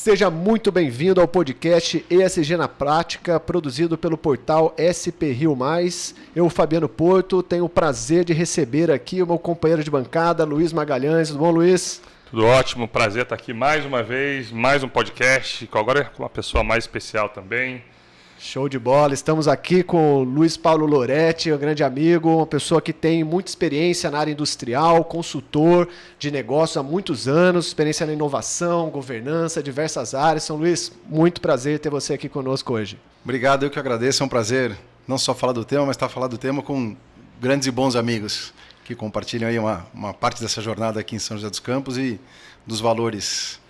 Seja muito bem-vindo ao podcast ESG na Prática, produzido pelo portal SP Rio+. Eu, Fabiano Porto, tenho o prazer de receber aqui o meu companheiro de bancada, Luiz Magalhães. Tudo bom, Luiz? Tudo ótimo, prazer estar aqui mais uma vez, mais um podcast, agora com uma pessoa mais especial também. Show de bola, estamos aqui com o Luiz Paulo Loretti, um grande amigo, uma pessoa que tem muita experiência na área industrial, consultor de negócios há muitos anos, experiência na inovação, governança, diversas áreas. São Luiz, muito prazer ter você aqui conosco hoje. Obrigado, eu que agradeço, é um prazer não só falar do tema, mas estar falando do tema com grandes e bons amigos que compartilham aí uma parte dessa jornada aqui em São José dos Campos e dos valores,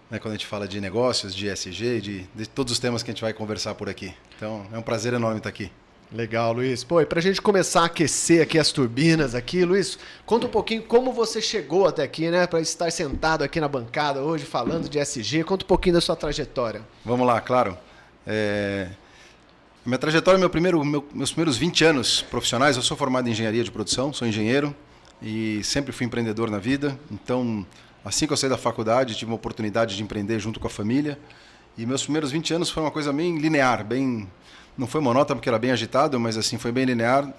né, quando a gente fala de negócios, de ESG, de todos os temas que a gente vai conversar por aqui. Então, é um prazer enorme estar aqui. Legal, Luiz. Pô, e para a gente começar a aquecer aqui as turbinas aqui, Luiz, conta um pouquinho como você chegou até aqui, né, para estar sentado aqui na bancada hoje falando de ESG. Conta um pouquinho da sua trajetória. Vamos lá, claro. Minha trajetória, meus primeiros 20 anos profissionais, eu sou formado em engenharia de produção, sou engenheiro e sempre fui empreendedor na vida. Então, assim que eu saí da faculdade, tive uma oportunidade de empreender junto com a família. E meus primeiros 20 anos foi uma coisa bem linear, não foi monótono porque era bem agitado, mas assim foi bem linear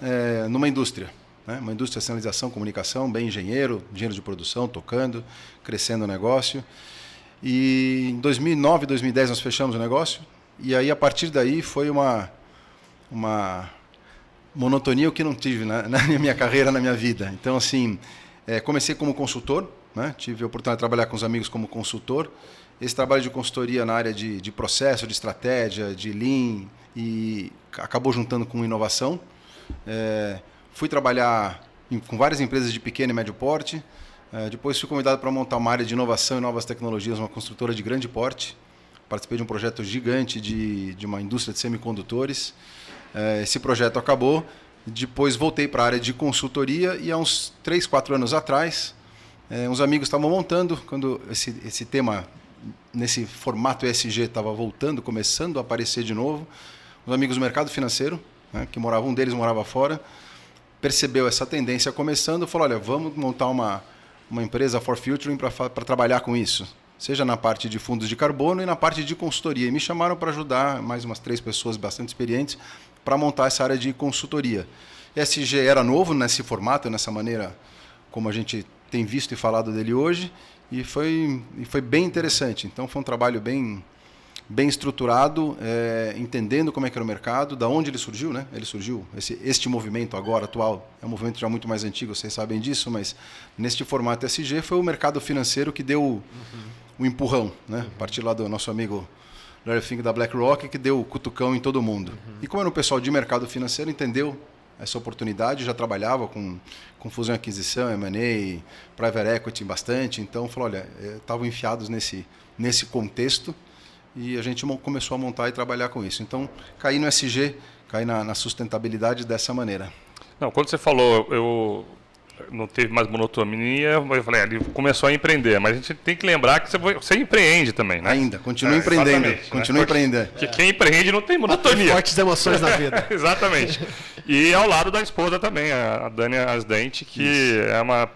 numa indústria. Né? Uma indústria de sinalização, comunicação, bem engenheiro de produção, tocando, crescendo o negócio. E em 2009, 2010 nós fechamos o negócio. E aí, a partir daí, foi uma monotonia que eu não tive na minha carreira, na minha vida. Então, assim, comecei como consultor, né? Tive a oportunidade de trabalhar com os amigos como consultor. Esse trabalho de consultoria na área de processo, de estratégia, de Lean, e acabou juntando com inovação. Fui trabalhar com várias empresas de pequeno e médio porte. Depois fui convidado para montar uma área de inovação e novas tecnologias, uma construtora de grande porte. Participei de um projeto gigante de uma indústria de semicondutores. Esse projeto acabou. Depois voltei para a área de consultoria e há uns 3, 4 anos atrás, uns amigos estavam montando, quando esse tema, nesse formato ESG, estava voltando, começando a aparecer de novo. Os amigos do mercado financeiro, né, que um deles morava fora, percebeu essa tendência começando e falou, olha, vamos montar uma empresa for Futuring para trabalhar com isso. Seja na parte de fundos de carbono e na parte de consultoria. E me chamaram para ajudar mais umas 3 pessoas bastante experientes para montar essa área de consultoria. ESG era novo nesse formato, nessa maneira como a gente tem visto e falado dele hoje, e foi bem interessante. Então, foi um trabalho bem estruturado, entendendo como é que era o mercado, da onde ele surgiu, né? Ele surgiu, este movimento agora, atual, é um movimento já muito mais antigo, vocês sabem disso, mas neste formato ESG foi o mercado financeiro que deu o empurrão, né? A partir lá do nosso amigo Larry Fink da BlackRock, que deu o cutucão em todo mundo. E como era um pessoal de mercado financeiro, entendeu essa oportunidade, já trabalhava com fusão e aquisição, M&A, private equity bastante, então falou, olha, estavam enfiados nesse contexto e a gente começou a montar e trabalhar com isso. Então, caí no ESG, caí na sustentabilidade dessa maneira. Não, quando você falou, eu não teve mais monotonia, eu falei, ele começou a empreender, mas a gente tem que lembrar que você empreende também, né? Ainda, continua empreendendo, continua empreendendo. Que quem empreende não tem monotonia. Fortes emoções na vida. Exatamente. E ao lado da esposa também, a Dani Asdente, que é uma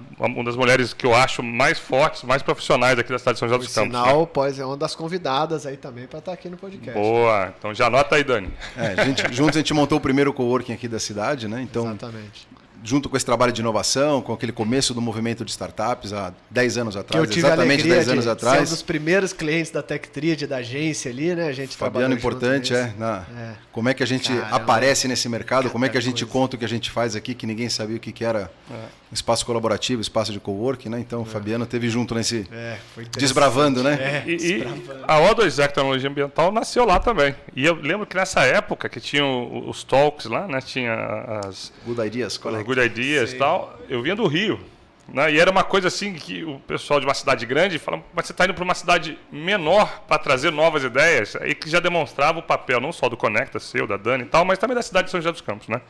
das mulheres que eu acho mais fortes, mais profissionais aqui da cidade de São José dos Campos. Sinal, pois é uma das convidadas aí também para estar aqui no podcast. Boa, então já anota aí, Dani. Juntos a gente montou o primeiro coworking aqui da cidade, né? Então, exatamente. Junto com esse trabalho de inovação, com aquele começo do movimento de startups há 10 anos atrás, eu tive exatamente 10 anos de atrás. Ser um dos primeiros clientes da TechTriad, da agência ali, né? A gente Fabiano, importante, como é que a gente aparece nesse mercado, como é que a gente conta o que a gente faz aqui, que ninguém sabia o que era espaço colaborativo, espaço de coworking, né? Então, o Fabiano esteve junto nesse desbravando, né? E a O2 Tecnologia Ambiental nasceu lá também. E eu lembro que nessa época que tinha os talks lá, né? Tinha as Good Ideas, Good Ideas e tal. Eu vinha do Rio, né? E era uma coisa assim que o pessoal de uma cidade grande falava, mas você está indo para uma cidade menor para trazer novas ideias, aí que já demonstrava o papel não só do Conecta, seu, da Dani e tal, mas também da cidade de São José dos Campos, né?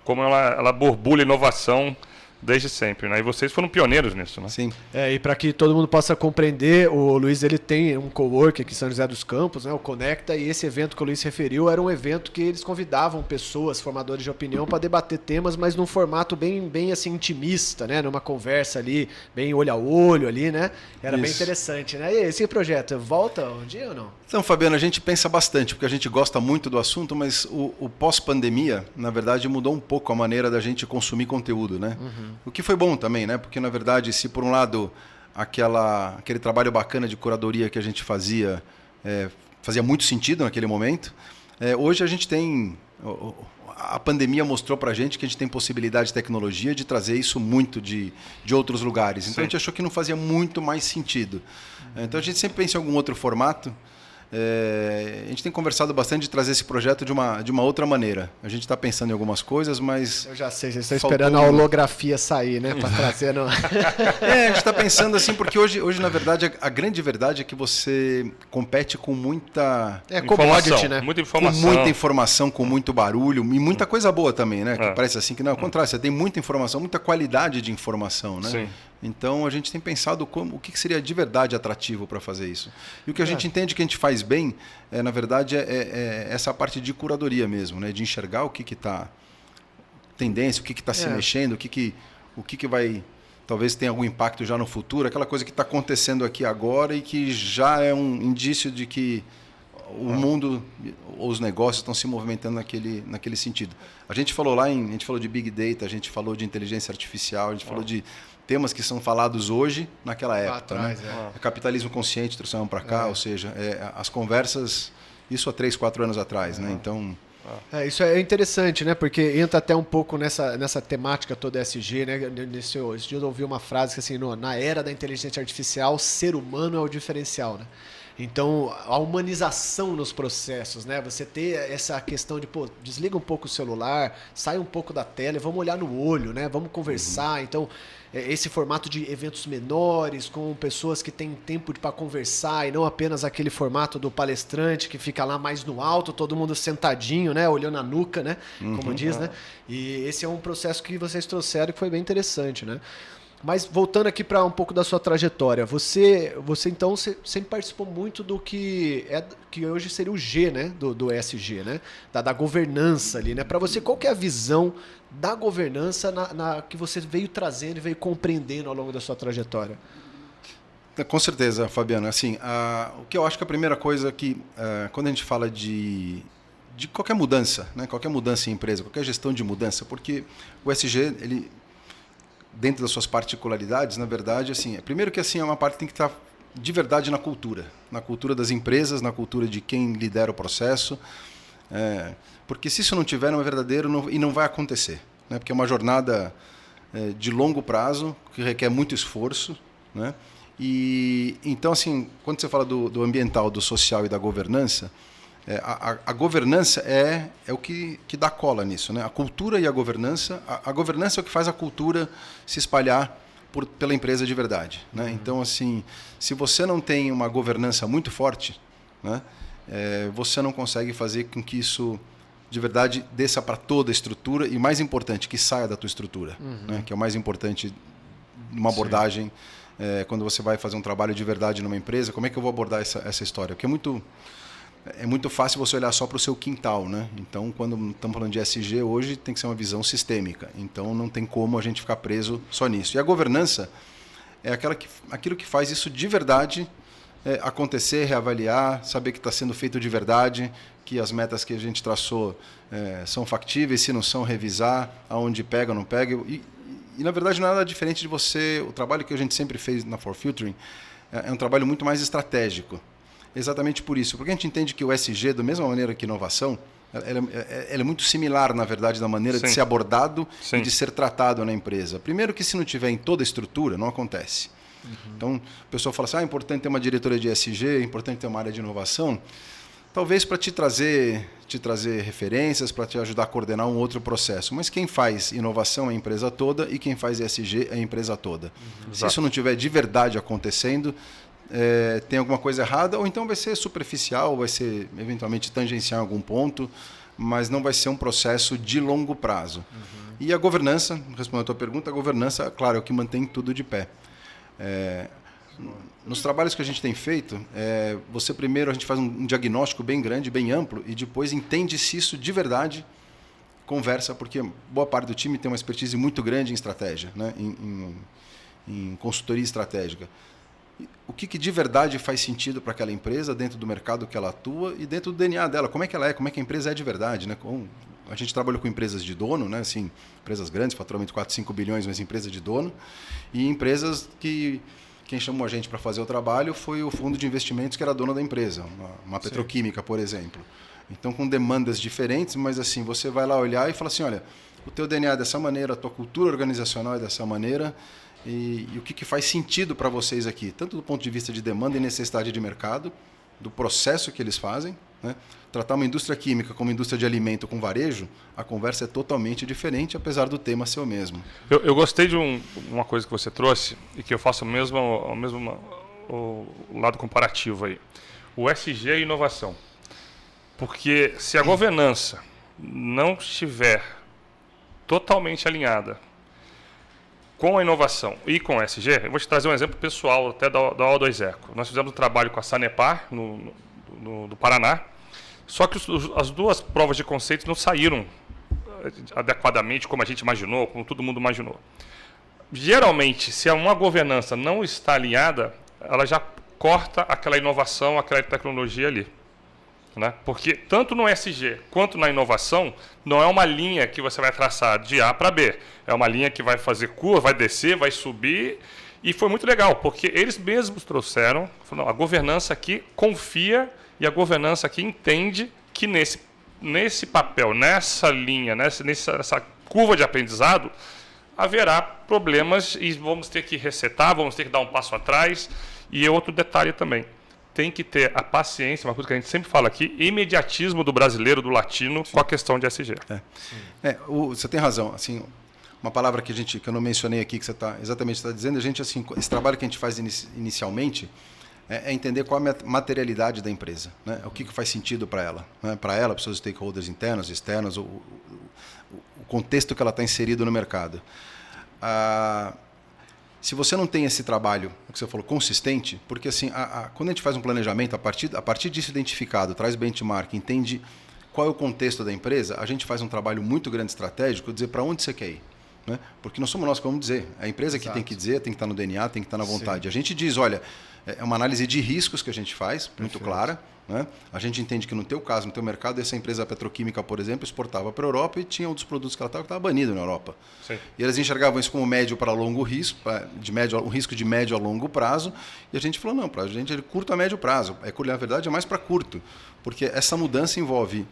Como ela borbulha inovação desde sempre, né? E vocês foram pioneiros nisso, né? Sim. E para que todo mundo possa compreender, o Luiz ele tem um coworking aqui em São José dos Campos, né, o Conecta, e esse evento que o Luiz se referiu era um evento que eles convidavam pessoas, formadores de opinião, para debater temas, mas num formato bem assim intimista, né, numa conversa ali, bem olho a olho ali, né? Era bem interessante, né? E esse projeto volta um dia ou não? Então, Fabiano, a gente pensa bastante, porque a gente gosta muito do assunto, mas o pós-pandemia, na verdade, mudou um pouco a maneira da gente consumir conteúdo, né? O que foi bom também, né? Porque, na verdade, se por um lado aquele trabalho bacana de curadoria que a gente fazia muito sentido naquele momento, hoje a gente tem... A pandemia mostrou pra gente que a gente tem possibilidade de tecnologia de trazer isso muito de outros lugares. Então, a gente achou que não fazia muito mais sentido. Então, a gente sempre pensa em algum outro formato. A gente tem conversado bastante de trazer esse projeto de uma outra maneira. A gente está pensando em algumas coisas, mas... Eu já sei, vocês estão esperando a holografia sair, né? Para trazer... No... a gente está pensando assim, porque hoje, na verdade, a grande verdade é que você compete com muita... commodity, né? Muita informação. Com muita informação, com muito barulho e muita coisa boa também, né? Que parece assim que não, ao contrário, você tem muita informação, muita qualidade de informação, né? Sim. Então a gente tem pensado o que seria de verdade atrativo para fazer isso. E o que a gente entende que a gente faz bem, na verdade, é essa parte de curadoria mesmo, né? De enxergar o que está tendência, o que está se mexendo, o que vai talvez tenha algum impacto já no futuro, aquela coisa que está acontecendo aqui agora e que já é um indício de que o mundo, os negócios estão se movimentando naquele sentido. A gente falou a gente falou de Big Data, a gente falou de inteligência artificial, a gente falou de temas que são falados hoje naquela época. Atrás, né? Capitalismo consciente trouxeram para cá, ou seja, as conversas, isso há 3, 4 anos atrás. Né? Então... isso é interessante, né? Porque entra até um pouco nessa temática toda ESG, né? Esse dia eu ouvi uma frase que assim, na era da inteligência artificial, o ser humano é o diferencial, né? Então, a humanização nos processos, né? Você ter essa questão de, desliga um pouco o celular, sai um pouco da tela e vamos olhar no olho, né? Vamos conversar. Então, esse formato de eventos menores, com pessoas que têm tempo para conversar e não apenas aquele formato do palestrante que fica lá mais no alto, todo mundo sentadinho, né? Olhando a nuca, né? Como diz, né? E esse é um processo que vocês trouxeram que foi bem interessante, né? Mas voltando aqui para um pouco da sua trajetória, você então sempre participou muito do que hoje seria o G, né, do ESG, né, da governança ali, né? Para você, qual que é a visão da governança que você veio trazendo e veio compreendendo ao longo da sua trajetória? Com certeza, Fabiano. Assim, o que eu acho que a primeira coisa que quando a gente fala de qualquer mudança, né, qualquer mudança em empresa, qualquer gestão de mudança, porque o ESG ele dentro das suas particularidades, na verdade, assim, primeiro que assim é uma parte que tem que estar de verdade na cultura das empresas, na cultura de quem lidera o processo, porque se isso não tiver, não é verdadeiro e não vai acontecer, né? Porque é uma jornada de longo prazo que requer muito esforço, né? E então assim, quando você fala do ambiental, do social e da governança, a governança é o que dá cola nisso, né? A cultura e a governança é o que faz a cultura se espalhar pela empresa de verdade, né? Então, assim, se você não tem uma governança muito forte, né, você não consegue fazer com que isso de verdade desça para toda a estrutura e, mais importante, que saia da tua estrutura, né? Que é o mais importante numa abordagem quando você vai fazer um trabalho de verdade numa empresa. Como é que eu vou abordar essa história? Porque é muito fácil você olhar só para o seu quintal, né? Então, quando estamos falando de ESG hoje, tem que ser uma visão sistêmica. Então, não tem como a gente ficar preso só nisso. E a governança é aquilo que faz isso de verdade acontecer, reavaliar, saber que está sendo feito de verdade, que as metas que a gente traçou são factíveis, se não são, revisar, aonde pega ou não pega. E, na verdade, não é nada diferente de você... O trabalho que a gente sempre fez na For Filtering é um trabalho muito mais estratégico. Exatamente por isso, porque a gente entende que o ESG, da mesma maneira que inovação, ela é muito similar, na verdade, da maneira de ser abordado e de ser tratado na empresa. Primeiro que se não tiver em toda a estrutura, não acontece. Então, o pessoal fala assim, é importante ter uma diretoria de ESG, é importante ter uma área de inovação, talvez para te trazer referências, para te ajudar a coordenar um outro processo. Mas quem faz inovação é a empresa toda e quem faz ESG é a empresa toda. Se isso não tiver de verdade acontecendo, tem alguma coisa errada, ou então vai ser superficial, vai ser eventualmente tangencial em algum ponto, mas não vai ser um processo de longo prazo. E a governança, respondendo a tua pergunta, a governança, claro, é o que mantém tudo de pé. Nos trabalhos que a gente tem feito, você primeiro, a gente faz um diagnóstico bem grande, bem amplo, e depois entende se isso de verdade conversa, porque boa parte do time tem uma expertise muito grande em estratégia, né? em consultoria estratégica. O que de verdade faz sentido para aquela empresa, dentro do mercado que ela atua e dentro do DNA dela, como é que ela é, como é que a empresa é de verdade. Né? A gente trabalhou com empresas de dono, né? Assim, empresas grandes, faturamento de 4, 5 bilhões, mas empresa de dono, e empresas que quem chamou a gente para fazer o trabalho foi o fundo de investimentos que era dono da empresa, uma petroquímica, por exemplo. Então, com demandas diferentes, mas assim, você vai lá olhar e fala assim, olha, o teu DNA é dessa maneira, a tua cultura organizacional é dessa maneira, e o que faz sentido para vocês aqui, tanto do ponto de vista de demanda e necessidade de mercado, do processo que eles fazem, né? Tratar uma indústria química como indústria de alimento com varejo, a conversa é totalmente diferente, apesar do tema ser o mesmo. Eu gostei de uma coisa que você trouxe, e que eu faço o lado comparativo aí. O SG e inovação. Porque se a governança não estiver totalmente alinhada com a inovação e com o SG, eu vou te trazer um exemplo pessoal até da O2 Eco. Nós fizemos um trabalho com a Sanepar, do Paraná, só que as duas provas de conceito não saíram adequadamente como a gente imaginou, como todo mundo imaginou. Geralmente, se uma governança não está alinhada, ela já corta aquela inovação, aquela tecnologia ali. Né? Porque tanto no SG quanto na inovação, não é uma linha que você vai traçar de A para B. É uma linha que vai fazer curva, vai descer, vai subir. E foi muito legal, porque eles mesmos trouxeram, falaram, a governança aqui confia e a governança aqui entende que nesse papel, nessa linha, nessa curva de aprendizado, haverá problemas e vamos ter que resetar, vamos ter que dar um passo atrás. E outro detalhe também. Tem que ter a paciência, uma coisa que a gente sempre fala aqui, imediatismo do brasileiro, do latino, com a questão de SG. Você tem razão. Assim, uma palavra que eu não mencionei aqui, que você está dizendo, assim, esse trabalho que a gente faz inicialmente é entender qual é a materialidade da empresa, né? O que faz sentido para ela, né? Para ela, para os seus stakeholders internos, externos, o contexto que ela está inserido no mercado. Se você não tem esse trabalho, o que você falou, consistente, porque assim, quando a gente faz um planejamento, a partir disso identificado, traz benchmark, entende qual é o contexto da empresa, a gente faz um trabalho muito grande estratégico, dizer para onde você quer ir. Né? Porque não somos nós que vamos dizer. A empresa que tem que dizer, tem que estar no DNA, tem que estar na vontade. Sim. A gente diz, olha, é uma análise de riscos que a gente faz, muito clara. Né? A gente entende que no teu caso, no teu mercado, essa empresa petroquímica, por exemplo, exportava para a Europa e tinha um dos produtos que ela estava banido na Europa. Sim. E eles enxergavam isso como médio para longo risco, um risco de médio a longo prazo, e a gente falou, não, para a gente é curto a médio prazo. Na verdade, é mais para curto, porque essa mudança envolve...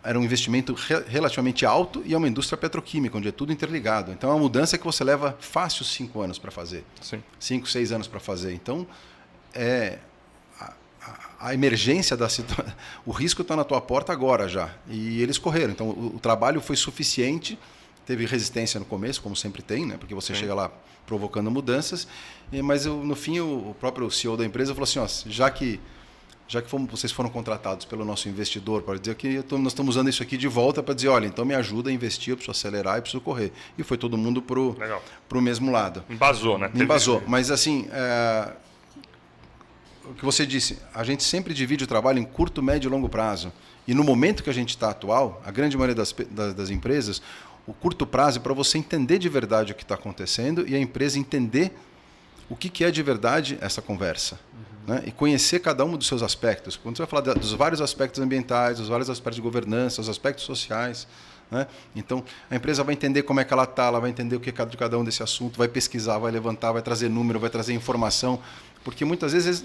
era um investimento relativamente alto e é uma indústria petroquímica, onde é tudo interligado. Então, é uma mudança que você leva fácil 5 anos para fazer. Sim. 5, 6 anos para fazer. Então, a emergência da situação, o risco está na tua porta agora já. E eles correram. Então, o trabalho foi suficiente, teve resistência no começo, como sempre tem, né? Porque você chega lá provocando mudanças, mas no fim o próprio CEO da empresa falou assim, já que vocês foram contratados pelo nosso investidor para dizer que nós estamos usando isso aqui de volta para dizer, olha, então me ajuda a investir, eu preciso acelerar e preciso correr. E foi todo mundo para o mesmo lado. Embasou, né? Embasou. Mas assim, o que você disse, a gente sempre divide o trabalho em curto, médio e longo prazo. E no momento que a gente está atual, a grande maioria das empresas, o curto prazo é para você entender de verdade o que está acontecendo e a empresa entender o que é de verdade essa conversa. Né? E conhecer cada um dos seus aspectos. Quando você vai falar dos vários aspectos ambientais, dos vários aspectos de governança, os aspectos sociais. Né? Então, a empresa vai entender como é que ela está, ela vai entender o que é de cada um desse assunto, vai pesquisar, vai levantar, vai trazer número, vai trazer informação. Porque muitas vezes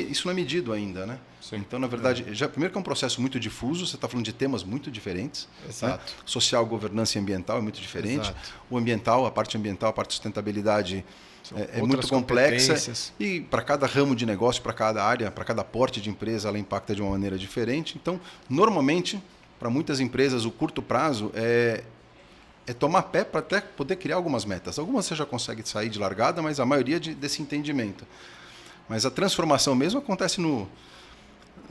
isso não é medido ainda. Né? Então, na verdade, primeiro que é um processo muito difuso, você está falando de temas muito diferentes. Exato. Né? Social, governança e ambiental é muito diferente. Exato. O ambiental, a parte de sustentabilidade... É muito complexa e para cada ramo de negócio, para cada área, para cada porte de empresa, ela impacta de uma maneira diferente. Então, normalmente, para muitas empresas, o curto prazo é tomar pé para até poder criar algumas metas. Algumas você já consegue sair de largada, mas a maioria desse entendimento. Mas a transformação mesmo acontece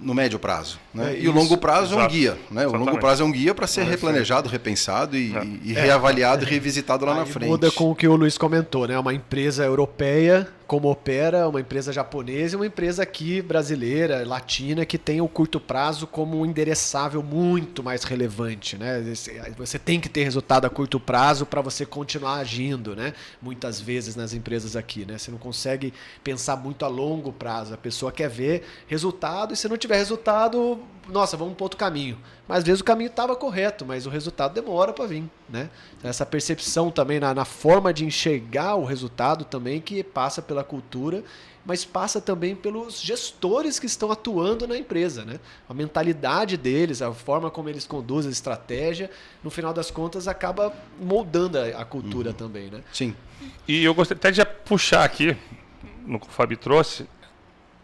no médio prazo. Né? E isso, o longo prazo é um exato. guia. Né? O longo prazo é um guia para ser replanejado, repensado e reavaliado e revisitado lá na frente. Muda com o que o Luiz comentou, né? Uma empresa europeia, como opera, uma empresa japonesa e uma empresa aqui brasileira, latina, que tem o curto prazo como um endereçável muito mais relevante, né? Você tem que ter resultado a curto prazo para você continuar agindo, né? Muitas vezes nas empresas aqui, né? Você não consegue pensar muito a longo prazo. A pessoa quer ver resultado e se não tiver resultado, nossa, vamos para outro caminho. Mas às vezes o caminho estava correto, mas o resultado demora para vir, né? Essa percepção também na forma de enxergar o resultado também que passa pela cultura, mas passa também pelos gestores que estão atuando na empresa, né? A mentalidade deles, a forma como eles conduzem a estratégia, no final das contas acaba moldando a cultura também, né? Sim. E eu gostaria até de puxar aqui, no que o Fabi trouxe,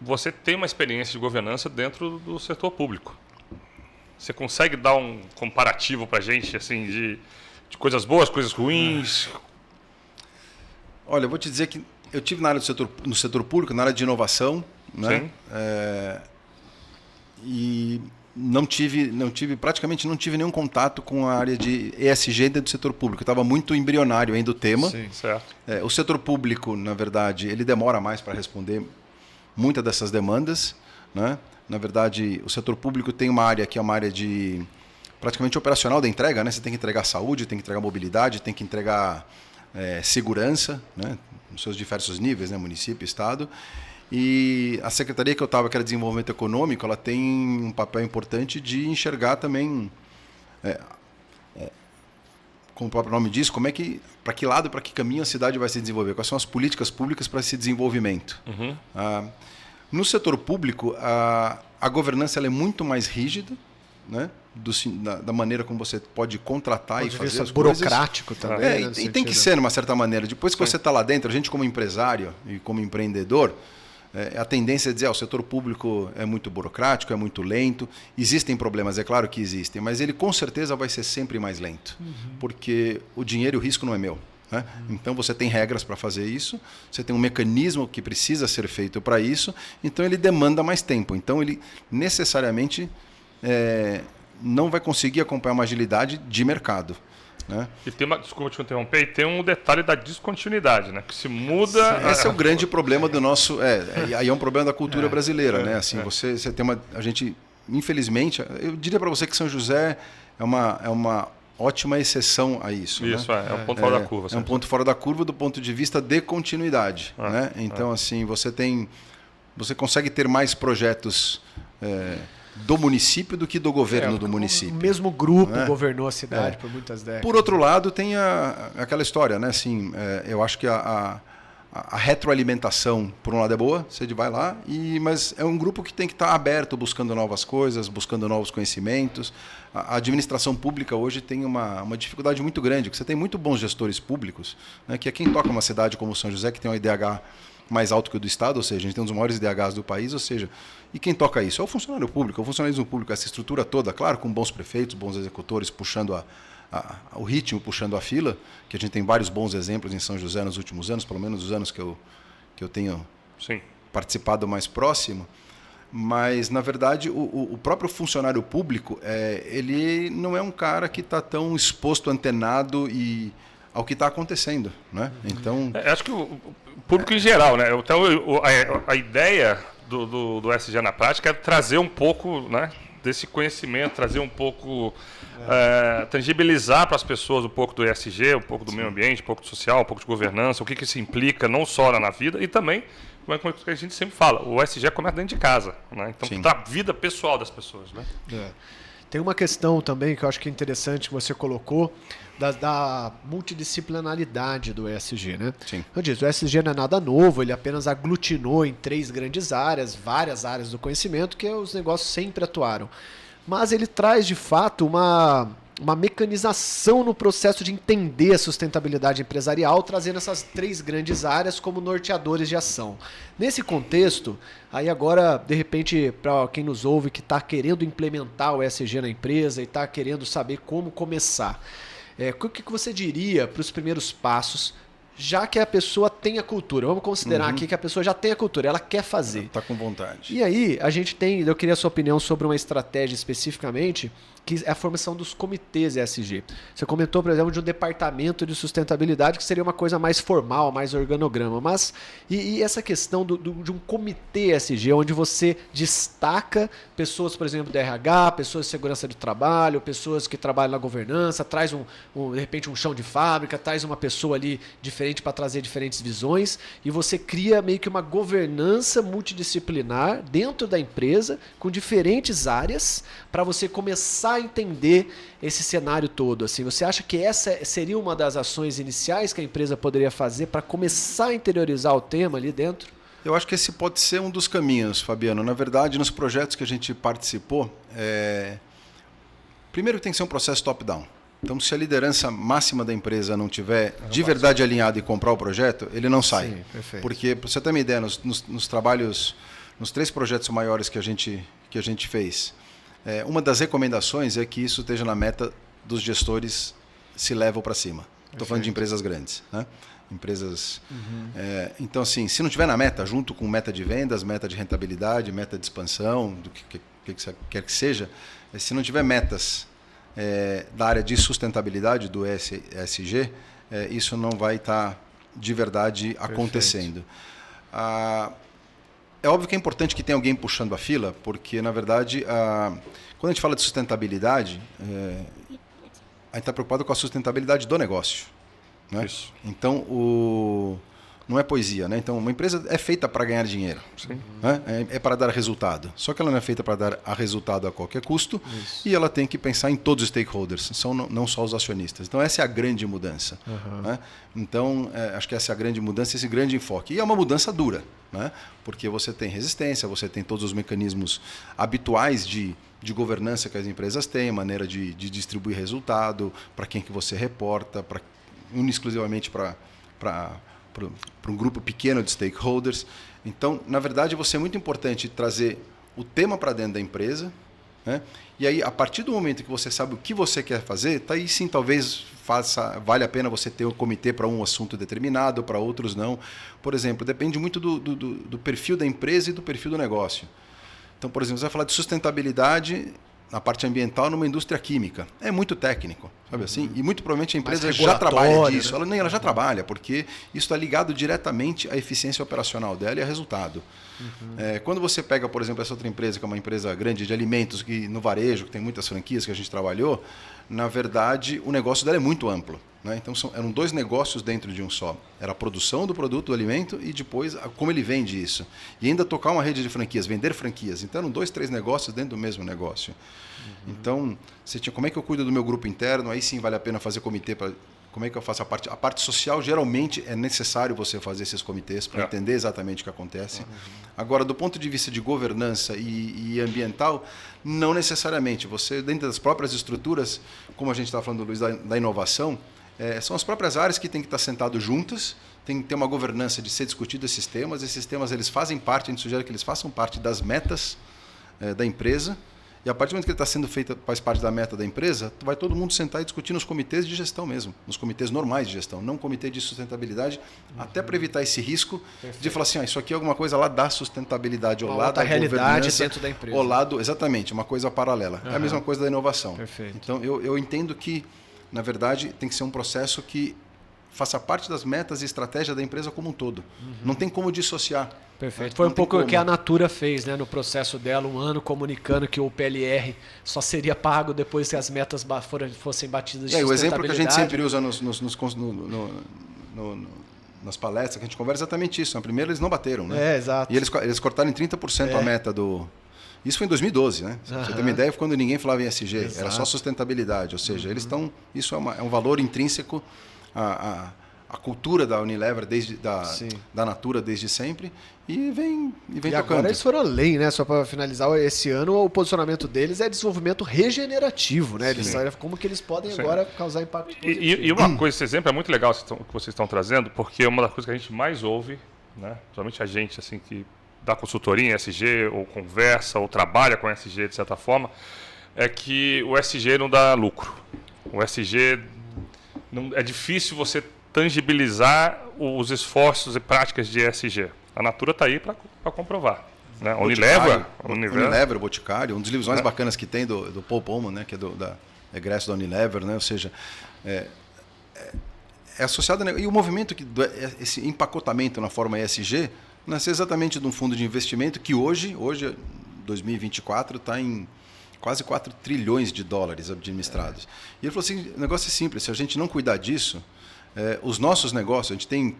você tem uma experiência de governança dentro do setor público. Você consegue dar um comparativo para a gente, assim, de coisas boas, coisas ruins? Olha, eu vou te dizer que eu tive na área no setor público, na área de inovação, né? Sim. E praticamente não tive nenhum contato com a área de ESG dentro do setor público. Estava muito embrionário ainda o tema. Sim. Certo. O setor público, na verdade, ele demora mais para responder muitas dessas demandas, né? Na verdade, o setor público tem uma área que é uma área de praticamente operacional da entrega, né? Você tem que entregar saúde, tem que entregar mobilidade, tem que entregar segurança, né? Nos seus diversos níveis, né? Município, estado. E a secretaria que eu estava, que era desenvolvimento econômico, ela tem um papel importante de enxergar também, como o próprio nome diz, para que lado, para que caminho a cidade vai se desenvolver, quais são as políticas públicas para esse desenvolvimento. Uhum. No setor público, a governança ela é muito mais rígida, né? Da maneira como você pode contratar e fazer as coisas. Burocrático também. Né, e tem que ser, de uma certa maneira. Depois que você está lá dentro, a gente como empresário e como empreendedor, a tendência é dizer, o setor público é muito burocrático, é muito lento. Existem problemas, é claro que existem, mas ele com certeza vai ser sempre mais lento, porque o dinheiro e o risco não é meu. Né? Então você tem regras para fazer isso, você tem um mecanismo que precisa ser feito para isso, então ele demanda mais tempo. Então ele necessariamente não vai conseguir acompanhar uma agilidade de mercado. Né? E desculpa te interromper, e tem um detalhe da descontinuidade, né? Que se muda. Esse é o grande problema do nosso. Aí é um problema da cultura brasileira, né? Assim, você tem a gente, infelizmente, eu diria para você que São José é uma ótima exceção a isso. Isso, né? é um ponto fora da curva. É um ponto fora da curva do ponto de vista de continuidade. Né? Então, assim, você consegue ter mais projetos do município do que do governo do município. O mesmo grupo governou a cidade por muitas décadas. Por outro lado, tem aquela história, né? Assim, eu acho que a retroalimentação, por um lado, é boa, você vai lá, mas é um grupo que tem que estar aberto, buscando novas coisas, buscando novos conhecimentos. A administração pública hoje tem uma dificuldade muito grande, porque você tem muito bons gestores públicos, né, que é quem toca uma cidade como São José, que tem um IDH mais alto que o do Estado, ou seja, a gente tem um dos maiores IDHs do país, ou seja, e quem toca isso? É o funcionário público, é o funcionalismo público, essa estrutura toda, claro, com bons prefeitos, bons executores, puxando o ritmo, puxando a fila, que a gente tem vários bons exemplos em São José nos últimos anos, pelo menos os anos que eu tenho participado mais próximo. Mas, na verdade, o próprio funcionário público, ele não é um cara que está tão exposto, antenado ao que está acontecendo. Né? Então, acho que o público em geral, né? Então, a ideia do ESG na prática é trazer um pouco, né, desse conhecimento, trazer um pouco, tangibilizar para as pessoas um pouco do ESG, um pouco do meio ambiente, um pouco do social, um pouco de governança, o que isso implica não só na vida, e também, como a gente sempre fala, o ESG começa dentro de casa, né? Então, para a vida pessoal das pessoas. Né? Tem uma questão também que eu acho que é interessante que você colocou, da multidisciplinaridade do ESG, né? Sim. Eu disse, o ESG não é nada novo, ele apenas aglutinou em 3 grandes áreas, várias áreas do conhecimento, que os negócios sempre atuaram. Mas ele traz, de fato, uma mecanização no processo de entender a sustentabilidade empresarial, trazendo essas 3 grandes áreas como norteadores de ação. Nesse contexto, aí agora, de repente, para quem nos ouve que está querendo implementar o ESG na empresa e está querendo saber como começar, o que você diria para os primeiros passos já que a pessoa tem a cultura, vamos considerar aqui que a pessoa já tem a cultura, ela quer fazer. Está com vontade. E aí, a gente eu queria a sua opinião sobre uma estratégia especificamente, que é a formação dos comitês ESG. Você comentou, por exemplo, de um departamento de sustentabilidade, que seria uma coisa mais formal, mais organograma. Mas, e essa questão de um comitê ESG, onde você destaca pessoas, por exemplo, do RH, pessoas de segurança de trabalho, pessoas que trabalham na governança, traz de repente um chão de fábrica, traz uma pessoa ali diferente para trazer diferentes visões, e você cria meio que uma governança multidisciplinar dentro da empresa, com diferentes áreas, para você começar a entender esse cenário todo. Assim, você acha que essa seria uma das ações iniciais que a empresa poderia fazer para começar a interiorizar o tema ali dentro? Eu acho que esse pode ser um dos caminhos, Fabiano. Na verdade, nos projetos que a gente participou, primeiro tem que ser um processo top-down. Então, se a liderança máxima da empresa não tiver de verdade alinhada e comprar o projeto, ele não sai. Sim, perfeito. Porque, para você ter uma ideia, nos trabalhos, nos 3 projetos maiores que a gente fez, uma das recomendações é que isso esteja na meta dos gestores se levam para cima. Estou falando de empresas grandes, né? Empresas. Então, assim, se não tiver na meta, junto com meta de vendas, meta de rentabilidade, meta de expansão, do que quer que seja, se não tiver metas da área de sustentabilidade do ESG, isso não vai estar de verdade acontecendo. É óbvio que é importante que tenha alguém puxando a fila, porque, na verdade, quando a gente fala de sustentabilidade, a gente está preocupado com a sustentabilidade do negócio. Né? Isso. Então, não é poesia. Né? Então, uma empresa é feita para ganhar dinheiro. Sim. Né? É para dar resultado. Só que ela não é feita para dar resultado a qualquer custo. Isso. E ela tem que pensar em todos os stakeholders, não só os acionistas. Então, essa é a grande mudança. Né? Então, acho que essa é a grande mudança, esse grande enfoque. E é uma mudança dura, né? Porque você tem resistência, você tem todos os mecanismos habituais de governança que as empresas têm, maneira de distribuir resultado, para quem que você reporta, exclusivamente para um grupo pequeno de stakeholders. Então, na verdade, é muito importante trazer o tema para dentro da empresa, né? E aí, a partir do momento que você sabe o que você quer fazer, aí sim talvez vale a pena você ter um comitê para um assunto determinado, para outros não. Por exemplo, depende muito do perfil da empresa e do perfil do negócio. Então, por exemplo, você vai falar de sustentabilidade na parte ambiental numa indústria química. É muito técnico, sabe assim? E muito provavelmente a empresa já trabalha disso. Né? Ela já trabalha, porque isso está ligado diretamente à eficiência operacional dela e a resultado. Quando você pega, por exemplo, essa outra empresa, que é uma empresa grande de alimentos, que no varejo, que tem muitas franquias que a gente trabalhou, na verdade, o negócio dela é muito amplo. Né? Então, eram 2 negócios dentro de um só. Era a produção do produto, do alimento, e depois como ele vende isso. E ainda tocar uma rede de franquias, vender franquias. Então, eram 2, 3 negócios dentro do mesmo negócio. Então, como é que eu cuido do meu grupo interno? Aí sim vale a pena fazer comitê. Como é que eu faço a parte? A parte social, geralmente, é necessário você fazer esses comitês para entender exatamente o que acontece. Agora, do ponto de vista de governança e ambiental, não necessariamente. Você, dentro das próprias estruturas, como a gente estava falando, Luiz, da inovação, são as próprias áreas que têm que estar sentadas juntas, tem que ter uma governança de ser discutido esses temas. Esses temas, eles fazem parte, a gente sugere que eles façam parte das metas da empresa. E a partir do momento que ele está sendo feito, faz parte da meta da empresa, vai todo mundo sentar e discutir nos comitês de gestão mesmo, nos comitês normais de gestão, não comitê de sustentabilidade, até para evitar esse risco de falar assim, isso aqui é alguma coisa lá da sustentabilidade, ou lá da realidade dentro da empresa. Ou lado, exatamente, uma coisa paralela. É a mesma coisa da inovação. Perfeito. Então, eu entendo que, na verdade, tem que ser um processo que faça parte das metas e estratégia da empresa como um todo. Não tem como dissociar. Perfeito. Foi um pouco o que a Natura fez, né, no processo dela, um ano comunicando que o PLR só seria pago depois que as metas fossem batidas de sustentabilidade. O exemplo que a gente sempre usa nas palestras, que a gente conversa, é exatamente isso. Primeiro, eles não bateram. Né? Exato. E eles cortaram em 30% a meta do... Isso foi em 2012, né? Você tem uma ideia, foi quando ninguém falava em ESG, era só sustentabilidade. Ou seja, eles estão... Isso é um valor intrínseco a cultura da Unilever, da Natura desde sempre, e vem tocando. Agora eles foram além, né? Só para finalizar, esse ano o posicionamento deles é desenvolvimento regenerativo, né? Eles sabem como que eles podem agora causar impacto positivo. E uma coisa, esse exemplo é muito legal que vocês estão trazendo, porque uma das coisas que a gente mais ouve, né? Principalmente a gente assim, que dá consultoria em ESG, ou conversa, ou trabalha com ESG de certa forma, é que o ESG não dá lucro. O ESG... é difícil você tangibilizar os esforços e práticas de ESG. A Natura está aí para comprovar. Né? Unilever, o Boticário, um dos livros mais bacanas que tem do Paul Polman, né? Que é da egresso da Unilever, né? Ou seja, é associado e o movimento esse empacotamento na forma ESG nasceu exatamente de um fundo de investimento que hoje 2024 está em quase 4 trilhões de dólares administrados. E ele falou assim, o negócio é simples, se a gente não cuidar disso, os nossos negócios, a gente tem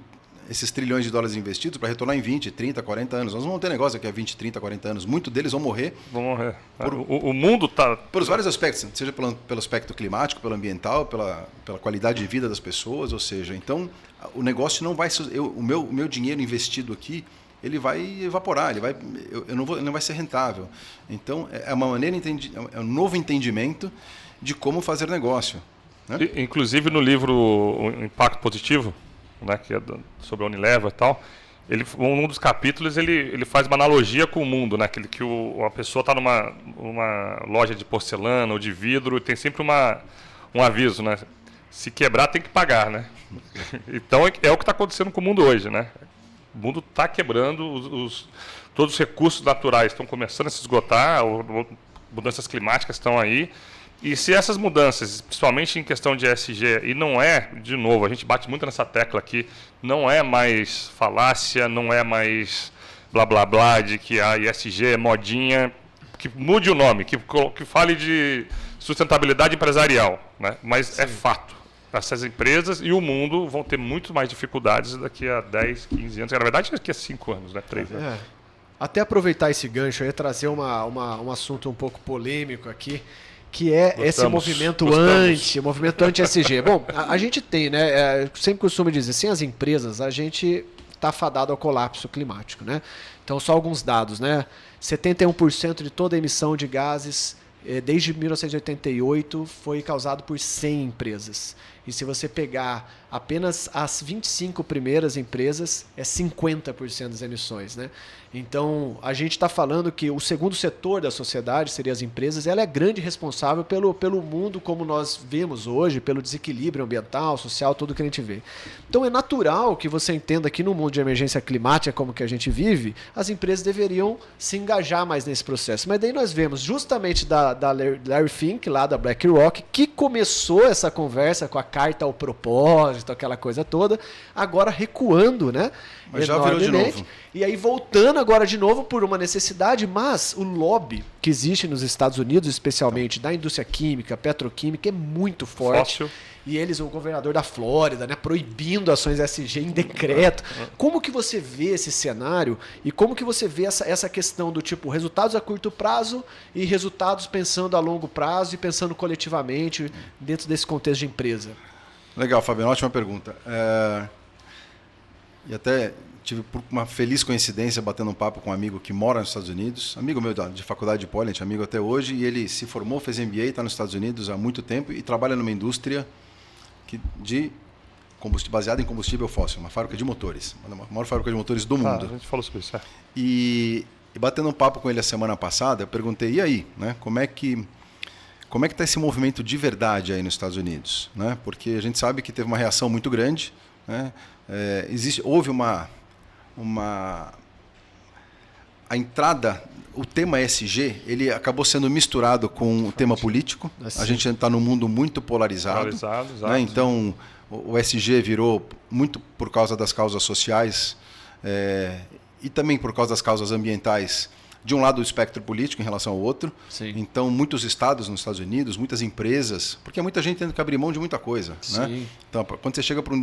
esses trilhões de dólares investidos para retornar em 20, 30, 40 anos. Nós não vamos ter negócio daqui a 20, 30, 40 anos. Muitos deles vão morrer. O mundo está... Por vários aspectos, seja pelo aspecto climático, pelo ambiental, pela qualidade de vida das pessoas. Ou seja, então, o negócio não vai... O meu dinheiro investido aqui, ele vai evaporar, não vai ser rentável. Então, é uma maneira, é um novo entendimento de como fazer negócio. Né? Inclusive, no livro O Impacto Positivo, né, que é sobre a Unilever e tal, um dos capítulos ele faz uma analogia com o mundo, né, que a pessoa está numa loja de porcelana ou de vidro e tem sempre um aviso, né, se quebrar tem que pagar, né? Então é o que está acontecendo com o mundo hoje, né? O mundo está quebrando, todos os recursos naturais estão começando a se esgotar, mudanças climáticas estão aí. E se essas mudanças, principalmente em questão de ESG, e não é, de novo, a gente bate muito nessa tecla aqui, não é mais falácia, não é mais blá blá blá de que a ESG é modinha, que mude o nome, que fale de sustentabilidade empresarial, né? Mas sim, é fato. Essas empresas e o mundo vão ter muito mais dificuldades daqui a 10, 15 anos. Na verdade, daqui a 5 anos, né? 3 anos. Até aproveitar esse gancho aí, trazer um assunto um pouco polêmico aqui, que é esse movimento anti-ESG. Bom, a gente tem, né? Sempre costumo dizer, sem as empresas, a gente está fadado ao colapso climático, né? Então, só alguns dados, né? 71% de toda a emissão de gases desde 1988 foi causado por 100 empresas. E se você pegar apenas as 25 primeiras empresas, é 50% das emissões, né? Então, a gente está falando que o segundo setor da sociedade, seria as empresas, ela é grande responsável pelo mundo como nós vemos hoje, pelo desequilíbrio ambiental, social, tudo que a gente vê. Então, é natural que você entenda que no mundo de emergência climática como que a gente vive, as empresas deveriam se engajar mais nesse processo. Mas daí nós vemos justamente da Larry Fink, lá da BlackRock, que começou essa conversa com a carta ao propósito, aquela coisa toda, agora recuando, né? Mas já virou de novo. E aí voltando agora de novo por uma necessidade, mas o lobby que existe nos Estados Unidos, especialmente da indústria química, petroquímica, é muito forte. Fóssil. E eles, o governador da Flórida, né, proibindo ações ESG em decreto. Como que você vê esse cenário e como que você vê essa questão do tipo resultados a curto prazo e resultados pensando a longo prazo e pensando coletivamente dentro desse contexto de empresa? Legal, Fabiano, ótima pergunta. E até tive por uma feliz coincidência batendo um papo com um amigo que mora nos Estados Unidos, amigo meu de faculdade de Poli, amigo até hoje, e ele se formou, fez MBA, está nos Estados Unidos há muito tempo e trabalha numa indústria de baseada em combustível fóssil, uma fábrica de motores, a maior fábrica de motores do mundo. A gente falou sobre isso. E batendo um papo com ele a semana passada, eu perguntei, e aí, né, como é que está esse movimento de verdade aí nos Estados Unidos? Né? Porque a gente sabe que teve uma reação muito grande, né? Houve a entrada, o tema ESG, ele acabou sendo misturado com o tema político. Assim. A gente está num mundo muito polarizado. Né? Então, o ESG virou muito por causa das causas sociais e também por causa das causas ambientais, de um lado do espectro político em relação ao outro. Sim. Então, muitos estados nos Estados Unidos, muitas empresas, porque muita gente tendo que abrir mão de muita coisa. Né? Então, quando você chega para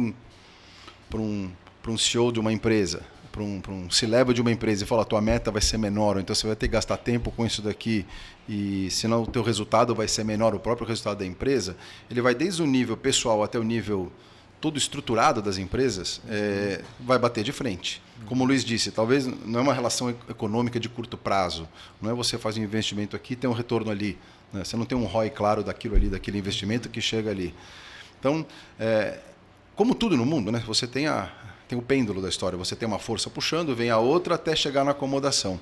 um CEO de uma empresa, para um C-level de uma empresa e fala a tua meta vai ser menor, ou então você vai ter que gastar tempo com isso daqui e senão o teu resultado vai ser menor, o próprio resultado da empresa, ele vai desde o nível pessoal até o nível todo estruturado das empresas, vai bater de frente. Como o Luiz disse, talvez não é uma relação econômica de curto prazo, não é você fazer um investimento aqui e tem um retorno ali, né? Você não tem um ROI claro daquilo ali, daquele investimento que chega ali. Então, como tudo no mundo, né? Você tem o pêndulo da história, você tem uma força puxando, vem a outra até chegar na acomodação.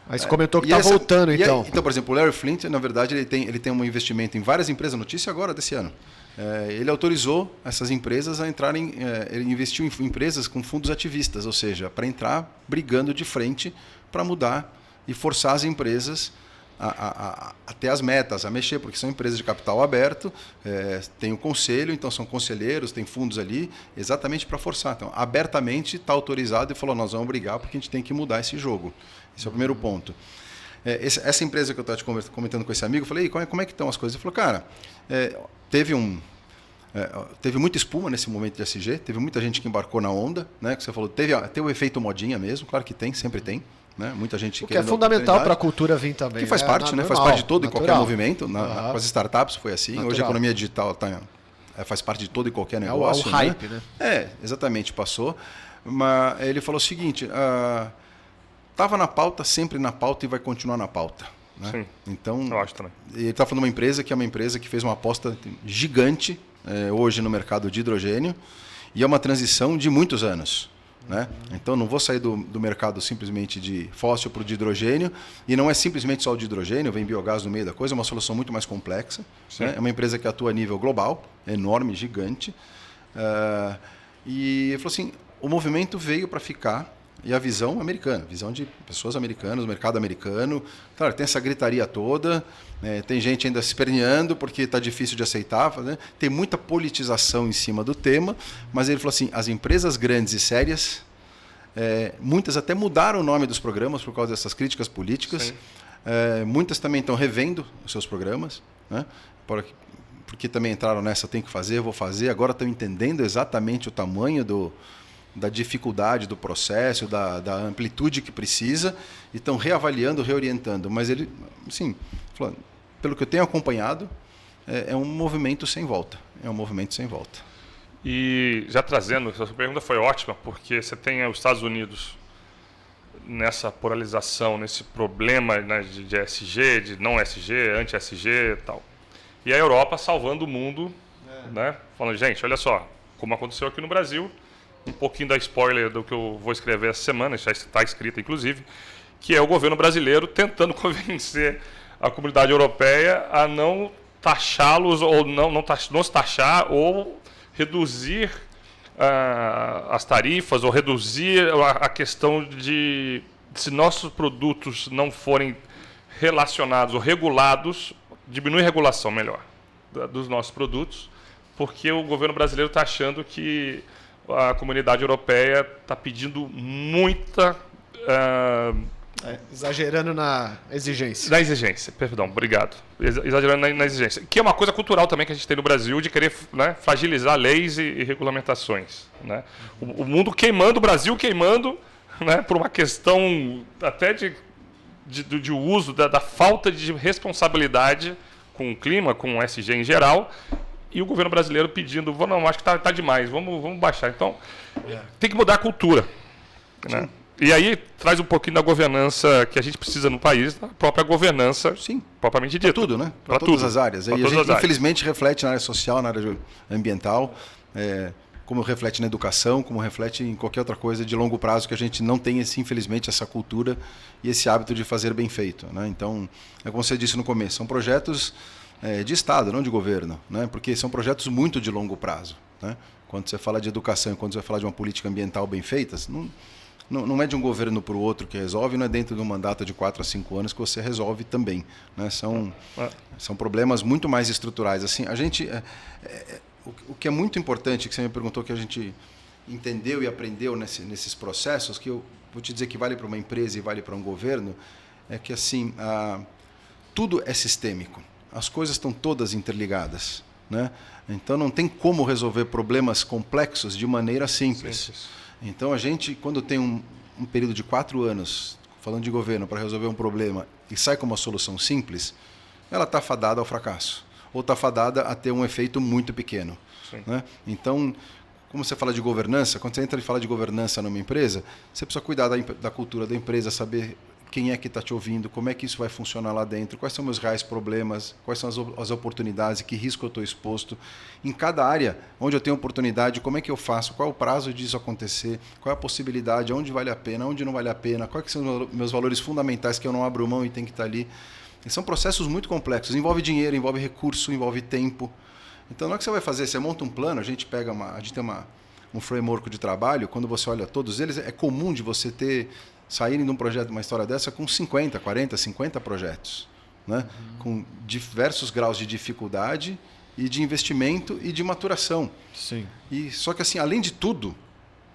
Aí você comentou que está voltando, então. Então, por exemplo, o Larry Flynt, na verdade, ele tem um investimento em várias empresas, notícia agora desse ano. Ele autorizou essas empresas a entrarem, ele investiu em empresas com fundos ativistas, ou seja, para entrar brigando de frente para mudar e forçar as empresas a ter as metas, a mexer, porque são empresas de capital aberto, tem o conselho, então são conselheiros, tem fundos ali, exatamente para forçar. Então, abertamente está autorizado e falou, nós vamos brigar porque a gente tem que mudar esse jogo. Esse é o primeiro ponto. Essa empresa que eu estava te comentando com esse amigo, eu falei, como é que estão as coisas? Ele falou, cara, teve muita espuma nesse momento de SG, teve muita gente que embarcou na onda, né? Que você falou, teve o efeito modinha mesmo, claro que tem, sempre tem. Né? Muita gente o que é fundamental para a cultura vir também. Que faz parte, né? Faz parte de todo e qualquer movimento. Com as startups foi assim. Natural. Hoje a economia digital faz parte de todo e qualquer negócio. É o hype, né? Exatamente, passou. Mas ele falou o seguinte, estava na pauta, sempre na pauta e vai continuar na pauta. Né? Sim, então, eu acho também. Ele está falando de uma empresa que é uma empresa que fez uma aposta gigante hoje no mercado de hidrogênio e é uma transição de muitos anos. Né? Então não vou sair do mercado simplesmente de fóssil para o de hidrogênio, e não é simplesmente só o de hidrogênio, vem biogás no meio da coisa, é uma solução muito mais complexa. Né? É uma empresa que atua a nível global, enorme, gigante. E ele falou assim, o movimento veio para ficar, e a visão americana, visão de pessoas americanas, mercado americano. Claro, tem essa gritaria toda, tem gente ainda se esperneando porque está difícil de aceitar, né? Tem muita politização em cima do tema, mas ele falou assim, as empresas grandes e sérias, muitas até mudaram o nome dos programas por causa dessas críticas políticas, muitas também estão revendo os seus programas, né? Porque também entraram nessa, tem que fazer, vou fazer, agora estão entendendo exatamente o tamanho da dificuldade do processo, da amplitude que precisa, e estão reavaliando, reorientando. Mas ele, assim, falou, pelo que eu tenho acompanhado, é um movimento sem volta. É um movimento sem volta. E já trazendo, essa pergunta foi ótima, porque você tem os Estados Unidos nessa polarização, nesse problema, né, de SG, de não SG, anti-SG e tal. E a Europa salvando o mundo, né, falando, gente, olha só, como aconteceu aqui no Brasil, um pouquinho da spoiler do que eu vou escrever essa semana, já está escrita inclusive, que é o governo brasileiro tentando convencer a comunidade europeia a não taxá-los, ou não se taxar, ou reduzir as tarifas, ou reduzir a questão de, se nossos produtos não forem relacionados ou regulados, diminuir a regulação melhor dos nossos produtos, porque o governo brasileiro está achando que a comunidade europeia está pedindo muita... exagerando na exigência. Na exigência, perdão, obrigado. Exagerando na exigência. Que é uma coisa cultural também que a gente tem no Brasil, de querer, né, fragilizar leis e regulamentações. Né? O mundo queimando, o Brasil queimando, né, por uma questão até de uso, da falta de responsabilidade com o clima, com o SG em geral, e o governo brasileiro pedindo, não, acho que está demais, vamos baixar. Então, tem que mudar a cultura. Né? E aí traz um pouquinho da governança que a gente precisa no país, da própria governança, sim, propriamente dita. Para tudo, né? Para todas as áreas. E a gente, infelizmente, reflete na área social, na área ambiental, como reflete na educação, como reflete em qualquer outra coisa de longo prazo, que a gente não tem, infelizmente, essa cultura e esse hábito de fazer bem feito. Né? Então, como você disse no começo, são projetos de Estado, não de governo, né? Porque são projetos muito de longo prazo. Né? Quando você fala de educação e quando você fala de uma política ambiental bem feita, não é de um governo para o outro que resolve, não é dentro de um mandato de 4 a 5 anos que você resolve também. Né? São problemas muito mais estruturais. Assim, a gente, o que é muito importante, que você me perguntou, que a gente entendeu e aprendeu nesses processos, que eu vou te dizer que vale para uma empresa e vale para um governo, é que assim, tudo é sistêmico. As coisas estão todas interligadas. Né? Então não tem como resolver problemas complexos de maneira simples. Então a gente, quando tem um período de 4 anos, falando de governo, para resolver um problema e sai com uma solução simples, ela está fadada ao fracasso. Ou está fadada a ter um efeito muito pequeno. Né? Então, como você fala de governança, quando você entra e fala de governança numa empresa, você precisa cuidar da cultura da empresa, saber quem é que está te ouvindo, como é que isso vai funcionar lá dentro, quais são meus reais problemas, quais são as oportunidades, que risco eu estou exposto. Em cada área onde eu tenho oportunidade, como é que eu faço, qual é o prazo disso acontecer, qual é a possibilidade, onde vale a pena, onde não vale a pena, quais que são os meus valores fundamentais que eu não abro mão e tem que estar ali. E são processos muito complexos, envolve dinheiro, envolve recurso, envolve tempo. Então, na hora que você vai fazer, você monta um plano, a gente tem um framework de trabalho, quando você olha todos eles, é comum de você saírem de um projeto, uma história dessa, com 50, 40, 50 projetos, né? Com diversos graus de dificuldade e de investimento e de maturação. Sim. Só que, assim, além de tudo,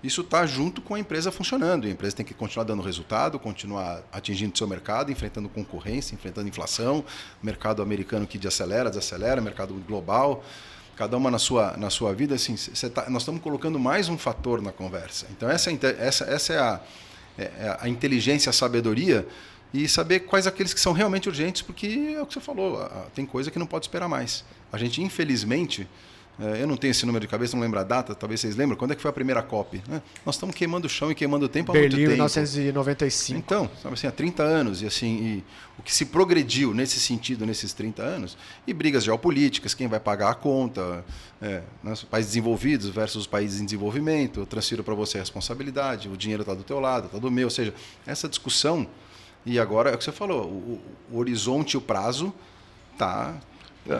isso está junto com a empresa funcionando. A empresa tem que continuar dando resultado, continuar atingindo o seu mercado, enfrentando concorrência, enfrentando inflação, mercado americano que desacelera, mercado global, cada uma na sua vida. Assim, nós estamos colocando mais um fator na conversa. Então, essa é a inteligência, a sabedoria, e saber quais aqueles que são realmente urgentes, porque é o que você falou, tem coisa que não pode esperar mais. A gente, infelizmente... eu não tenho esse número de cabeça, não lembro a data, talvez vocês lembram. Quando é que foi a primeira COP? Nós estamos queimando o chão e queimando o tempo há muito tempo. Berlim, 1995. Então, sabe assim, há 30 anos. E o que se progrediu nesse sentido, nesses 30 anos, e brigas geopolíticas, quem vai pagar a conta, os países desenvolvidos versus os países em desenvolvimento, eu transfiro para você a responsabilidade, o dinheiro está do teu lado, está do meu. Ou seja, essa discussão, e agora é o que você falou, o horizonte e o prazo está...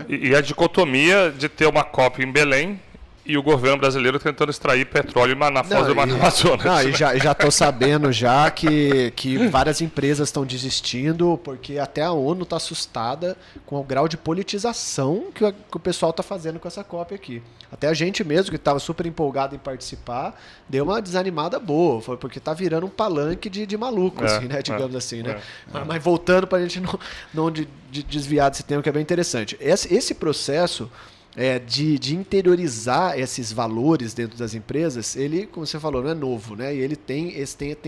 E a dicotomia de ter uma COP em Belém e o governo brasileiro tentando extrair petróleo na foz do Amazonas. Não, e já estou sabendo já que várias empresas estão desistindo, porque até a ONU está assustada com o grau de politização que o pessoal está fazendo com essa COP aqui. Até a gente mesmo, que estava super empolgado em participar, deu uma desanimada boa, foi porque está virando um palanque de maluco, assim, né, digamos assim. Né? Mas voltando para a gente não desviar desse tema, que é bem interessante. Esse processo... de interiorizar esses valores dentro das empresas, ele, como você falou, não é novo, né? E ele tem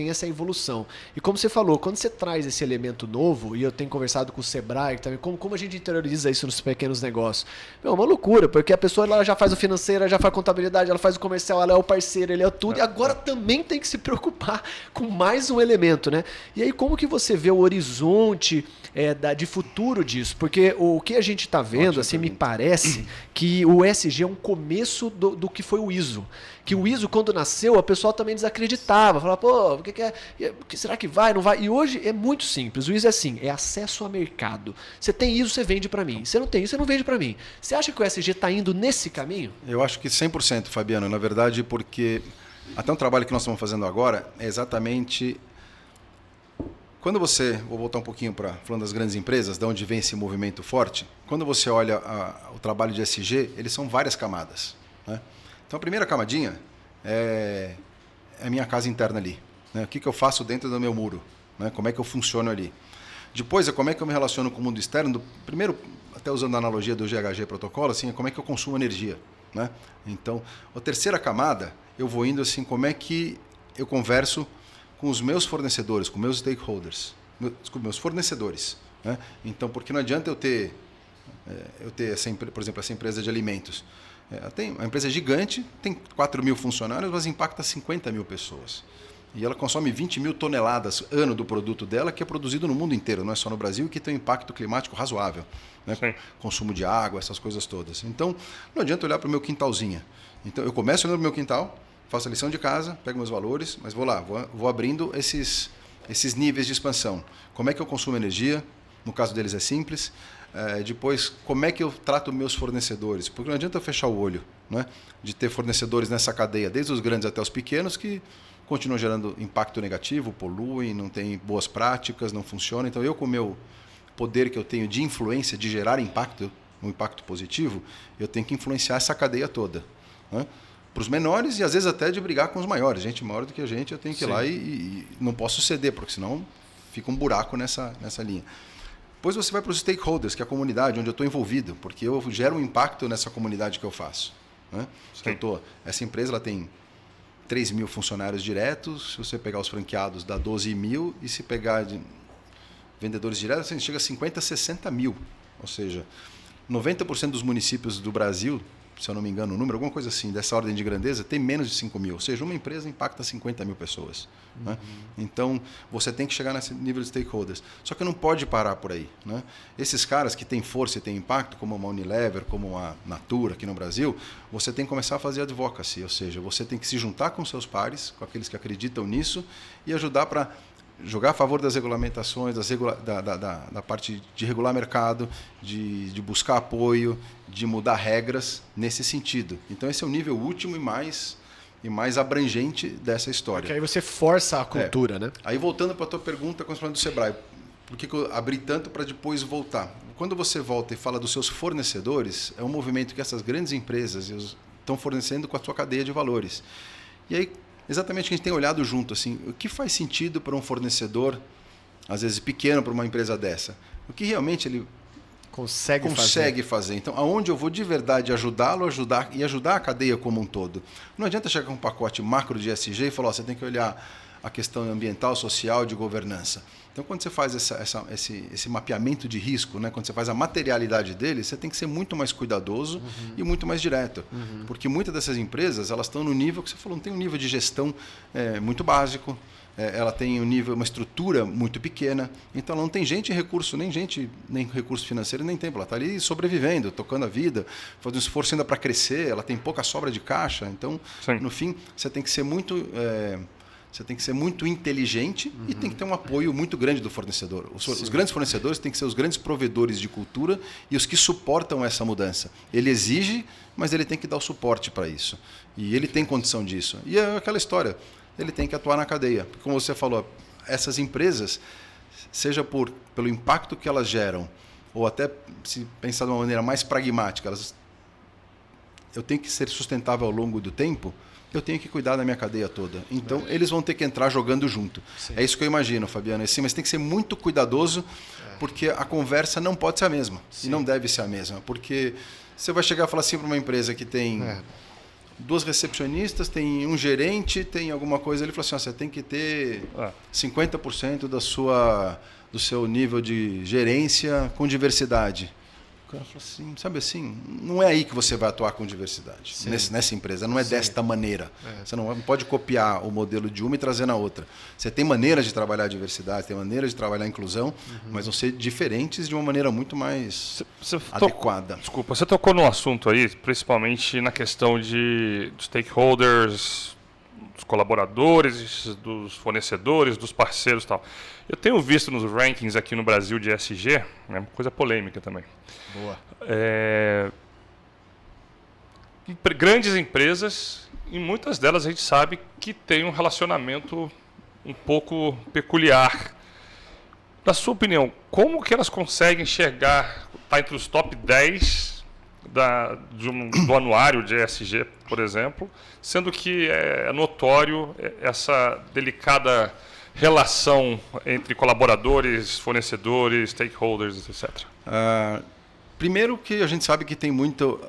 essa evolução. E como você falou, quando você traz esse elemento novo, e eu tenho conversado com o Sebrae também, como a gente interioriza isso nos pequenos negócios? É uma loucura, porque a pessoa ela já faz o financeiro, ela já faz a contabilidade, ela faz o comercial, ela é o parceiro, ele é tudo, e agora também tem que se preocupar com mais um elemento, né? E aí como que você vê o horizonte de futuro disso? Porque o que a gente está vendo, assim, me parece que o ESG é um começo do que foi o ISO. Que o ISO, quando nasceu, a pessoa também desacreditava. Falava, pô, que será que vai, não vai? E hoje é muito simples. O ISO é assim, é acesso a mercado. Você tem ISO, você vende para mim. Você não tem ISO, você não vende para mim. Você acha que o ESG está indo nesse caminho? Eu acho que 100%, Fabiano. Na verdade, porque até um trabalho que nós estamos fazendo agora é exatamente... Quando você, vou voltar um pouquinho para falando das grandes empresas, de onde vem esse movimento forte, quando você olha o trabalho de ESG, eles são várias camadas, né? Então a primeira camadinha é a minha casa interna ali, né? O que eu faço dentro do meu muro, né? Como é que eu funciono ali. Depois é como é que eu me relaciono com o mundo externo. Primeiro, até usando a analogia do GHG protocolo, assim, é como é que eu consumo energia, né? Então, a terceira camada, eu vou indo assim, como é que eu converso com os meus fornecedores, com meus stakeholders, meus fornecedores, né? Então, porque não adianta eu ter por exemplo, essa empresa de alimentos. A empresa é gigante, tem 4 mil funcionários, mas impacta 50 mil pessoas. E ela consome 20 mil toneladas ano do produto dela, que é produzido no mundo inteiro, não é só no Brasil, e que tem um impacto climático razoável, né? Consumo de água, essas coisas todas. Então, não adianta olhar para o meu quintalzinho. Então, eu começo olhando para o meu quintal, faço a lição de casa, pego meus valores, mas vou abrindo esses níveis de expansão. Como é que eu consumo energia? No caso deles é simples. Depois, como é que eu trato meus fornecedores? Porque não adianta eu fechar o olho, né? De ter fornecedores nessa cadeia, desde os grandes até os pequenos, que continuam gerando impacto negativo, poluem, não têm boas práticas, não funcionam. Então, eu com o meu poder que eu tenho de influência, de gerar impacto, um impacto positivo, eu tenho que influenciar essa cadeia toda, né? Para os menores e às vezes até de brigar com os maiores. Gente maior do que a gente, eu tenho que ir lá e não posso ceder, porque senão fica um buraco nessa linha. Depois você vai para os stakeholders, que é a comunidade onde eu estou envolvido, porque eu gero um impacto nessa comunidade que eu faço, né? Essa empresa ela tem 3 mil funcionários diretos, se você pegar os franqueados dá 12 mil, e se pegar de vendedores diretos, chega a 50, 60 mil. Ou seja, 90% dos municípios do Brasil se eu não me engano o número, alguma coisa assim, dessa ordem de grandeza, tem menos de 5 mil. Ou seja, uma empresa impacta 50 mil pessoas. Né? Então, você tem que chegar nesse nível de stakeholders. Só que não pode parar por aí. Né? Esses caras que têm força e têm impacto, como a Unilever, como a Natura aqui no Brasil, você tem que começar a fazer advocacy, ou seja, você tem que se juntar com seus pares, com aqueles que acreditam nisso, e ajudar para jogar a favor das regulamentações, da parte de regular mercado, de buscar apoio, de mudar regras nesse sentido. Então, esse é o nível último e mais abrangente dessa história. Porque aí você força a cultura, né? Aí, voltando para a tua pergunta, quando você fala do Sebrae, por que eu abri tanto para depois voltar? Quando você volta e fala dos seus fornecedores, é um movimento que essas grandes empresas estão fornecendo com a sua cadeia de valores. E aí, exatamente o que a gente tem olhado junto, assim, o que faz sentido para um fornecedor, às vezes pequeno, para uma empresa dessa? O que realmente ele consegue fazer. Então, aonde eu vou de verdade ajudá-lo, ajudar a cadeia como um todo. Não adianta chegar com um pacote macro de ESG e falar, você tem que olhar a questão ambiental, social, de governança. Então, quando você faz esse mapeamento de risco, né, quando você faz a materialidade dele, você tem que ser muito mais cuidadoso e muito mais direto. Porque muitas dessas empresas, elas estão no nível que você falou, não tem um nível de gestão muito básico, ela tem uma estrutura muito pequena, então ela não tem gente em recurso, nem recurso financeiro, nem tempo. Ela está ali sobrevivendo, tocando a vida, fazendo um esforço ainda para crescer, ela tem pouca sobra de caixa. Então, sim, no fim, você tem que ser muito... Você tem que ser muito inteligente e tem que ter um apoio muito grande do fornecedor. Os grandes fornecedores têm que ser os grandes provedores de cultura e os que suportam essa mudança. Ele exige, mas ele tem que dar o suporte para isso. E ele tem condição disso. E é aquela história, ele tem que atuar na cadeia. Como você falou, essas empresas, seja pelo impacto que elas geram, ou até, se pensar de uma maneira mais pragmática, eu tenho que ser sustentável ao longo do tempo, eu tenho que cuidar da minha cadeia toda. Então, eles vão ter que entrar jogando junto. Sim. É isso que eu imagino, Fabiano. Assim, mas tem que ser muito cuidadoso, porque a conversa não pode ser a mesma. Sim. E não deve ser a mesma. Porque você vai chegar e falar assim para uma empresa que tem 2 recepcionistas, tem um gerente, tem alguma coisa. Ele fala assim, você tem que ter 50% do seu nível de gerência com diversidade. O cara falou assim, sabe assim, não é aí que você vai atuar com diversidade, nessa empresa, não é desta maneira. Você não pode copiar o modelo de uma e trazer na outra. Você tem maneiras de trabalhar a diversidade, tem maneiras de trabalhar a inclusão, mas vão ser diferentes de uma maneira muito mais adequada. Desculpa, você tocou no assunto aí, principalmente na questão de stakeholders, dos colaboradores, dos fornecedores, dos parceiros e tal. Eu tenho visto nos rankings aqui no Brasil de ESG, é uma coisa polêmica também. Boa. Grandes empresas, e muitas delas a gente sabe que tem um relacionamento um pouco peculiar. Na sua opinião, como que elas conseguem chegar, tá entre os top 10 do anuário de ESG, por exemplo, sendo que é notório essa delicada relação entre colaboradores, fornecedores, stakeholders, etc. Primeiro que a gente sabe que tem muito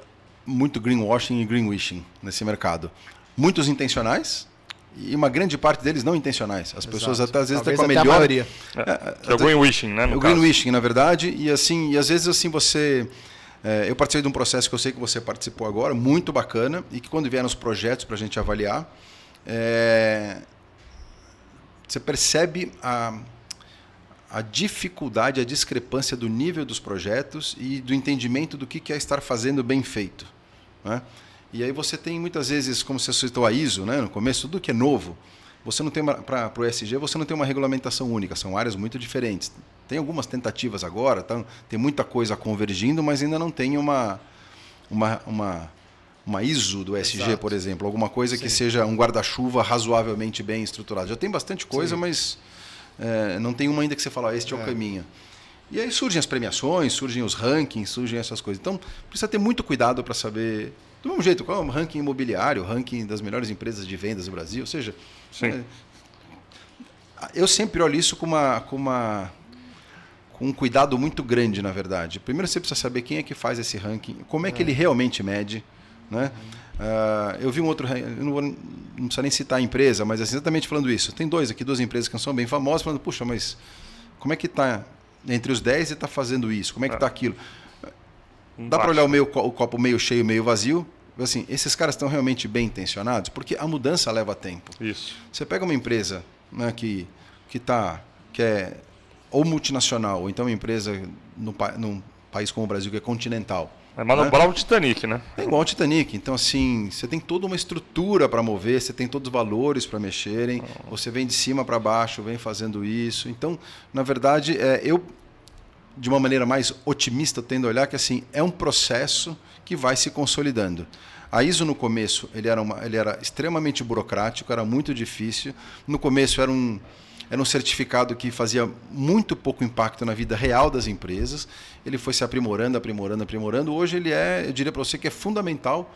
greenwashing e greenwishing nesse mercado. Muitos intencionais e uma grande parte deles não intencionais. As pessoas até às vezes estão com a melhor... maioria. É o greenwishing, né? O greenwishing, na verdade. E às vezes assim você... eu participei de um processo que eu sei que você participou agora, muito bacana, e que quando vieram os projetos para a gente avaliar, você percebe a dificuldade, a discrepância do nível dos projetos e do entendimento do que é estar fazendo bem feito. Né? E aí você tem muitas vezes, como você citou a ISO, né, no começo, tudo que é novo, você não tem para o ESG, você não tem uma regulamentação única, são áreas muito diferentes. Tem algumas tentativas agora, tem muita coisa convergindo, mas ainda não tem uma ISO do ESG, por exemplo, alguma coisa que seja um guarda-chuva razoavelmente bem estruturado. Já tem bastante coisa, mas não tem uma ainda que você fala, este é o caminho. E aí surgem as premiações, surgem os rankings, surgem essas coisas. Então, precisa ter muito cuidado para saber, do mesmo jeito, qual é o ranking imobiliário, o ranking das melhores empresas de vendas do Brasil, ou seja, eu sempre olho isso com um cuidado muito grande, na verdade. Primeiro você precisa saber quem é que faz esse ranking, como é que ele realmente mede. Né? Eu vi um outro, não precisa nem citar a empresa, mas assim, exatamente falando isso. Tem duas empresas que não são bem famosas, falando, puxa, mas como é que está entre os 10 e está fazendo isso? Como é que está aquilo? Dá para olhar o copo meio cheio, meio vazio. assim, esses caras estão realmente bem intencionados? Porque a mudança leva tempo. Isso. Você pega uma empresa, né, que é ou multinacional, ou então uma empresa num país como o Brasil, que é continental. É manobrar o Titanic, né? É igual ao Titanic. Então, assim, você tem toda uma estrutura para mover, você tem todos os valores para mexerem, você vem de cima para baixo, vem fazendo isso. Então, na verdade, eu, de uma maneira mais otimista, tendo a olhar que assim, é um processo que vai se consolidando. A ISO, no começo, ele era extremamente burocrático, era muito difícil. No começo, era um certificado que fazia muito pouco impacto na vida real das empresas. Ele foi se aprimorando. Hoje ele eu diria para você que é fundamental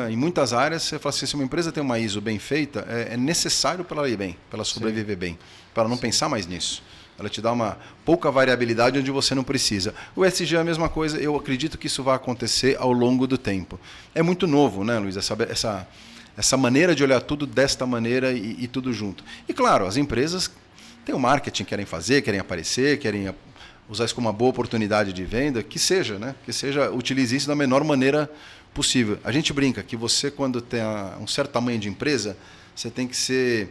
em muitas áreas. Você fala assim, se uma empresa tem uma ISO bem feita, é necessário para ela ir bem, para ela sobreviver bem, para ela não pensar mais nisso. Ela te dá uma pouca variabilidade onde você não precisa. O ESG é a mesma coisa, eu acredito que isso vai acontecer ao longo do tempo. É muito novo, né, Luiz, essa maneira de olhar tudo desta maneira e tudo junto. E claro, as empresas têm o marketing, querem fazer, querem aparecer, querem usar isso como uma boa oportunidade de venda, que seja, né? Que seja, utilize isso da menor maneira possível. A gente brinca que você, quando tem um certo tamanho de empresa, você tem que ser,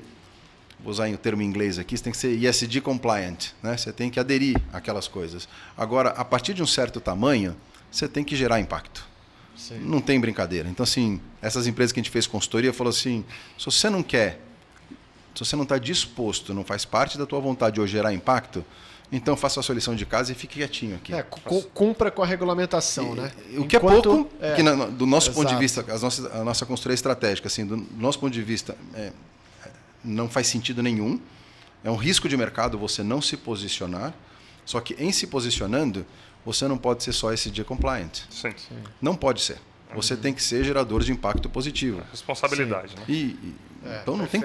vou usar o termo em inglês aqui, você tem que ser ESG compliant, né? Você tem que aderir àquelas coisas. Agora, a partir de um certo tamanho, você tem que gerar impacto. Sim. Não tem brincadeira. Então, assim, essas empresas que a gente fez consultoria falou assim, se você não quer, se você não está disposto, não faz parte da tua vontade de gerar impacto, então faça a sua lição de casa e fique quietinho aqui. Cumpra com a regulamentação, né? O que é pouco, que do nosso ponto de vista, a nossa consultoria estratégica, assim, do nosso ponto de vista, não faz sentido nenhum. É um risco de mercado você não se posicionar, só que em se posicionando, você não pode ser só ESG compliant. Sim. Não pode ser. Você tem que ser gerador de impacto positivo. Responsabilidade. Né? Então não tem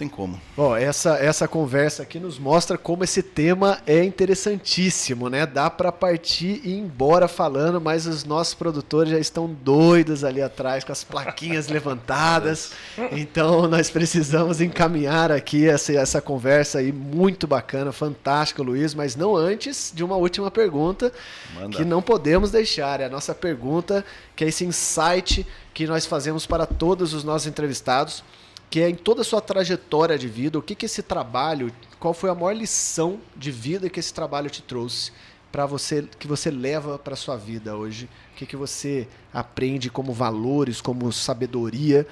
como. Bom, essa conversa aqui nos mostra como esse tema é interessantíssimo, né? Dá para partir e ir embora falando, mas os nossos produtores já estão doidos ali atrás com as plaquinhas levantadas. Então nós precisamos encaminhar aqui essa conversa aí muito bacana, fantástica, Luiz, mas não antes de uma última pergunta. Manda. Que não podemos deixar. É a nossa pergunta, que é esse insight que nós fazemos para todos os nossos entrevistados, que é em toda a sua trajetória de vida, o que esse trabalho, qual foi a maior lição de vida que esse trabalho te trouxe para você, que você leva para a sua vida hoje? O que você aprende como valores, como sabedoria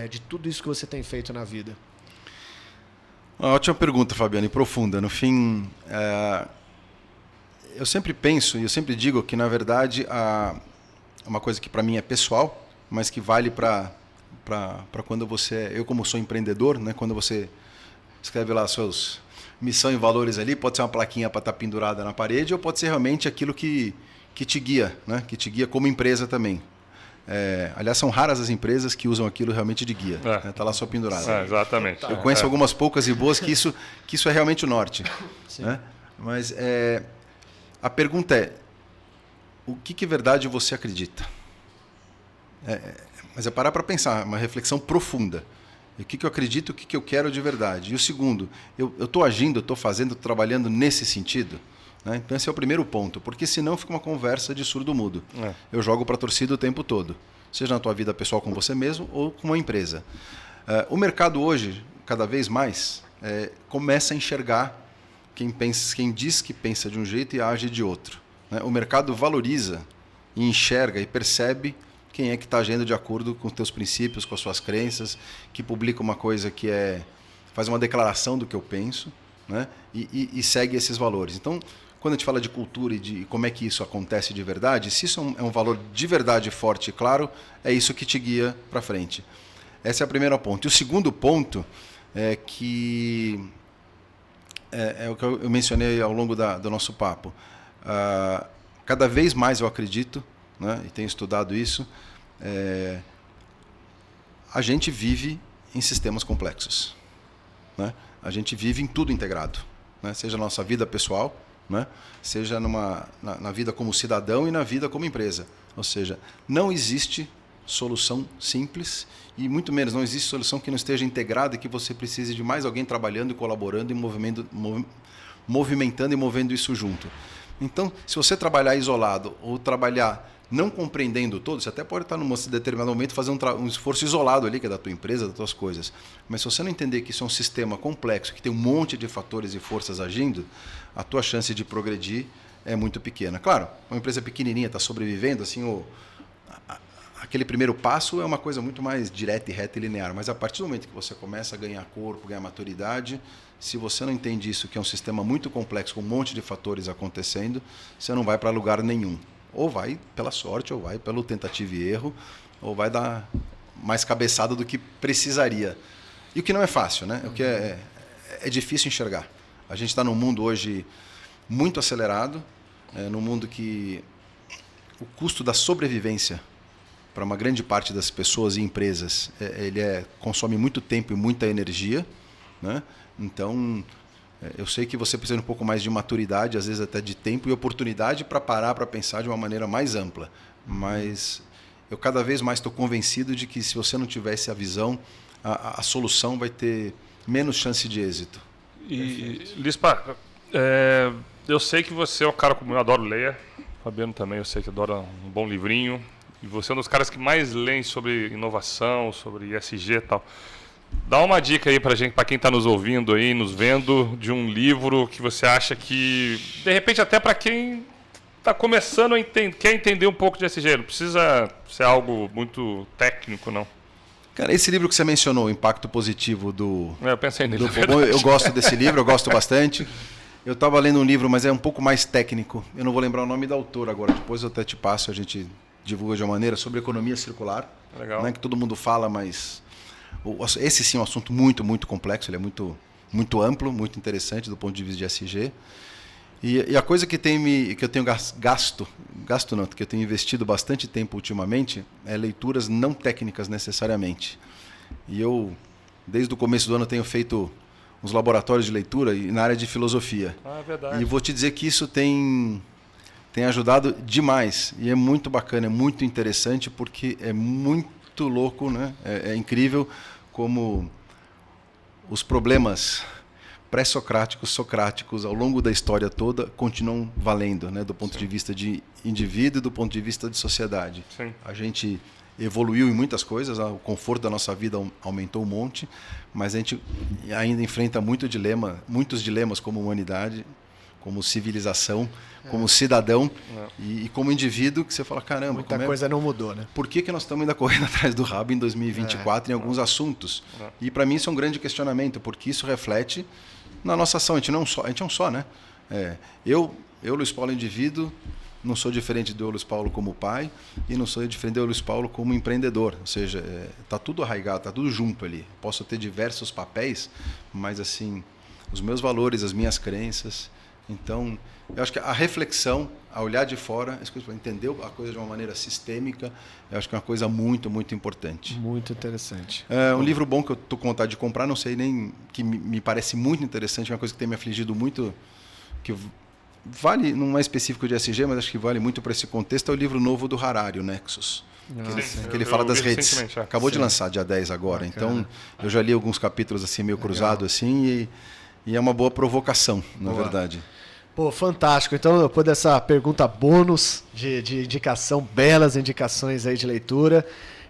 de tudo isso que você tem feito na vida? Uma ótima pergunta, Fabiano, e profunda. No fim, eu sempre penso e eu sempre digo que, na verdade, uma coisa que para mim é pessoal, mas que vale para quando você... Eu, como sou empreendedor, né, quando você escreve lá suas missão e valores ali, pode ser uma plaquinha para estar pendurada na parede ou pode ser realmente aquilo que te guia, né, que te guia como empresa também. Aliás, são raras as empresas que usam aquilo realmente de guia. Está lá só pendurado. Exatamente. Eu conheço algumas poucas e boas que isso é realmente o norte. Né? Mas a pergunta é, o que verdade você acredita? Mas é parar para pensar, uma reflexão profunda. O que eu acredito, o que eu quero de verdade. E o segundo, eu estou agindo, estou fazendo, estou trabalhando nesse sentido? Né? Então esse é o primeiro ponto, porque senão fica uma conversa de surdo-mudo. Eu jogo para a torcida o tempo todo, seja na tua vida pessoal com você mesmo ou com uma empresa. O mercado hoje, cada vez mais, começa a enxergar quem diz que pensa de um jeito e age de outro. Né? O mercado valoriza e enxerga e percebe quem é que está agindo de acordo com os teus princípios, com as suas crenças, que publica uma coisa que faz uma declaração do que eu penso, né? E segue esses valores. Então, quando a gente fala de cultura e de como é que isso acontece de verdade, se isso é um valor de verdade forte e claro, é isso que te guia para frente. Esse é o primeiro ponto. E o segundo ponto é que é o que eu mencionei ao longo do nosso papo. Cada vez mais eu acredito, né, e tenho estudado isso, a gente vive em sistemas complexos. Né? A gente vive em tudo integrado, né? Seja na nossa vida pessoal, né? Seja na vida como cidadão e na vida como empresa. Ou seja, não existe solução simples e muito menos não existe solução que não esteja integrada e que você precise de mais alguém trabalhando e colaborando e movimentando e movendo isso junto. Então, se você trabalhar isolado ou trabalhar não compreendendo todo, você até pode estar num determinado momento fazer um esforço isolado ali, que é da tua empresa, das tuas coisas. Mas se você não entender que isso é um sistema complexo, que tem um monte de fatores e forças agindo, a tua chance de progredir é muito pequena. Claro, uma empresa pequenininha está sobrevivendo, assim, aquele primeiro passo é uma coisa muito mais direta e reta e linear, mas a partir do momento que você começa a ganhar corpo, ganhar maturidade, se você não entende isso, que é um sistema muito complexo, com um monte de fatores acontecendo, você não vai para lugar nenhum. Ou vai pela sorte, ou vai pelo tentativa e erro, ou vai dar mais cabeçada do que precisaria. E o que não é fácil, né? O que é difícil enxergar. A gente está num mundo hoje muito acelerado, num mundo que o custo da sobrevivência para uma grande parte das pessoas e empresas, consome muito tempo e muita energia, né? Então, eu sei que você precisa de um pouco mais de maturidade, às vezes até de tempo e oportunidade para parar para pensar de uma maneira mais ampla. Mas eu cada vez mais estou convencido de que se você não tivesse a visão, a solução vai ter menos chance de êxito. E, Lispa, eu sei que você é um cara como eu adoro ler, Fabiano também, eu sei que adora um bom livrinho, e você é um dos caras que mais leem sobre inovação, sobre ESG e tal. Dá uma dica aí pra gente, para quem está nos ouvindo aí, nos vendo, de um livro que você acha que, de repente, até para quem está começando quer entender um pouco de ESG, não precisa ser algo muito técnico, não. Cara, esse livro que você mencionou, o Impacto Positivo do... Eu pensei nele, eu gosto desse livro, eu gosto bastante. Eu estava lendo um livro, mas é um pouco mais técnico. Eu não vou lembrar o nome da autora agora, depois eu até te passo, a gente divulga de uma maneira, sobre economia circular. Legal. Né, que todo mundo fala, mas... Esse sim é um assunto muito, muito complexo, ele é muito, muito amplo, muito interessante do ponto de vista de ESG. E a coisa que eu tenho que eu tenho investido bastante tempo ultimamente, é leituras não técnicas necessariamente. E eu, desde o começo do ano, tenho feito uns laboratórios de leitura na área de filosofia. É verdade. E vou te dizer que isso tem ajudado demais. E é muito bacana, é muito interessante, porque é muito louco, né? É incrível como os problemas pré-socráticos, socráticos, ao longo da história toda, continuam valendo, né? Do ponto de vista de indivíduo e do ponto de vista de sociedade. Sim. A gente evoluiu em muitas coisas, o conforto da nossa vida aumentou um monte, mas a gente ainda enfrenta muitos dilemas como humanidade, como civilização, como cidadão e como indivíduo, que você fala, caramba... Muita coisa não mudou, né? Por que nós estamos ainda correndo atrás do rabo em 2024 em alguns assuntos? E para mim isso é um grande questionamento, porque isso reflete na nossa ação. A gente é um só, né? Eu, Luiz Paulo, indivíduo, não sou diferente do Luiz Paulo como pai e não sou diferente do Luiz Paulo como empreendedor. Ou seja, está tudo arraigado, está tudo junto ali. Posso ter diversos papéis, mas assim, os meus valores, as minhas crenças... Então, eu acho que a reflexão, a olhar de fora, entender a coisa de uma maneira sistêmica, eu acho que é uma coisa muito, muito importante. Muito interessante. É um livro bom que eu estou com vontade de comprar, não sei nem, que me parece muito interessante, uma coisa que tem me afligido muito, que vale, não é específico de ESG, mas acho que vale muito para esse contexto, é o livro novo do Harari, o Nexus. Que ele fala das redes. Acabou de lançar, dia 10 agora. Bacana. Então, eu já li alguns capítulos assim, meio cruzado assim, e é uma boa provocação, na verdade. Pô, fantástico. Então, depois dessa pergunta bônus de indicação, belas indicações aí de leitura,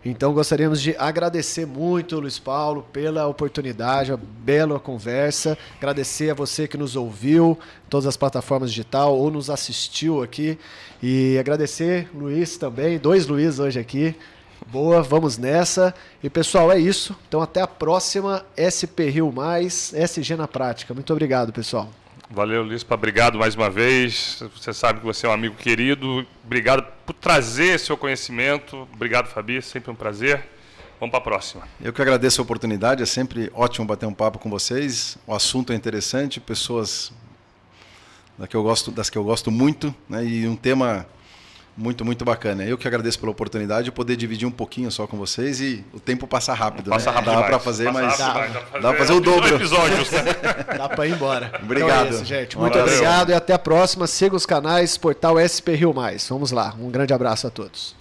então gostaríamos de agradecer muito, Luiz Paulo, pela oportunidade, a bela conversa. Agradecer a você que nos ouviu em todas as plataformas digitais ou nos assistiu aqui. E agradecer Luiz também, 2 Luiz hoje aqui. Boa, vamos nessa. E pessoal, é isso. Então até a próxima SP Rio Mais, SG na prática. Muito obrigado, pessoal. Valeu, Lispa. Obrigado mais uma vez. Você sabe que você é um amigo querido. Obrigado por trazer seu conhecimento. Obrigado, Fabi. Sempre um prazer. Vamos para a próxima. Eu que agradeço a oportunidade. É sempre ótimo bater um papo com vocês. O assunto é interessante. Pessoas das que eu gosto muito, né? E um tema muito, muito bacana. Eu que agradeço pela oportunidade de poder dividir um pouquinho só com vocês e o tempo passa rápido. Passa né? rápido. Dá para fazer, mas dá para fazer o dobro. Episódios, né? Dá para ir embora. Obrigado. Então é isso, gente. Muito obrigado e até a próxima. Siga os canais Portal SP Rio Mais. Vamos lá. Um grande abraço a todos.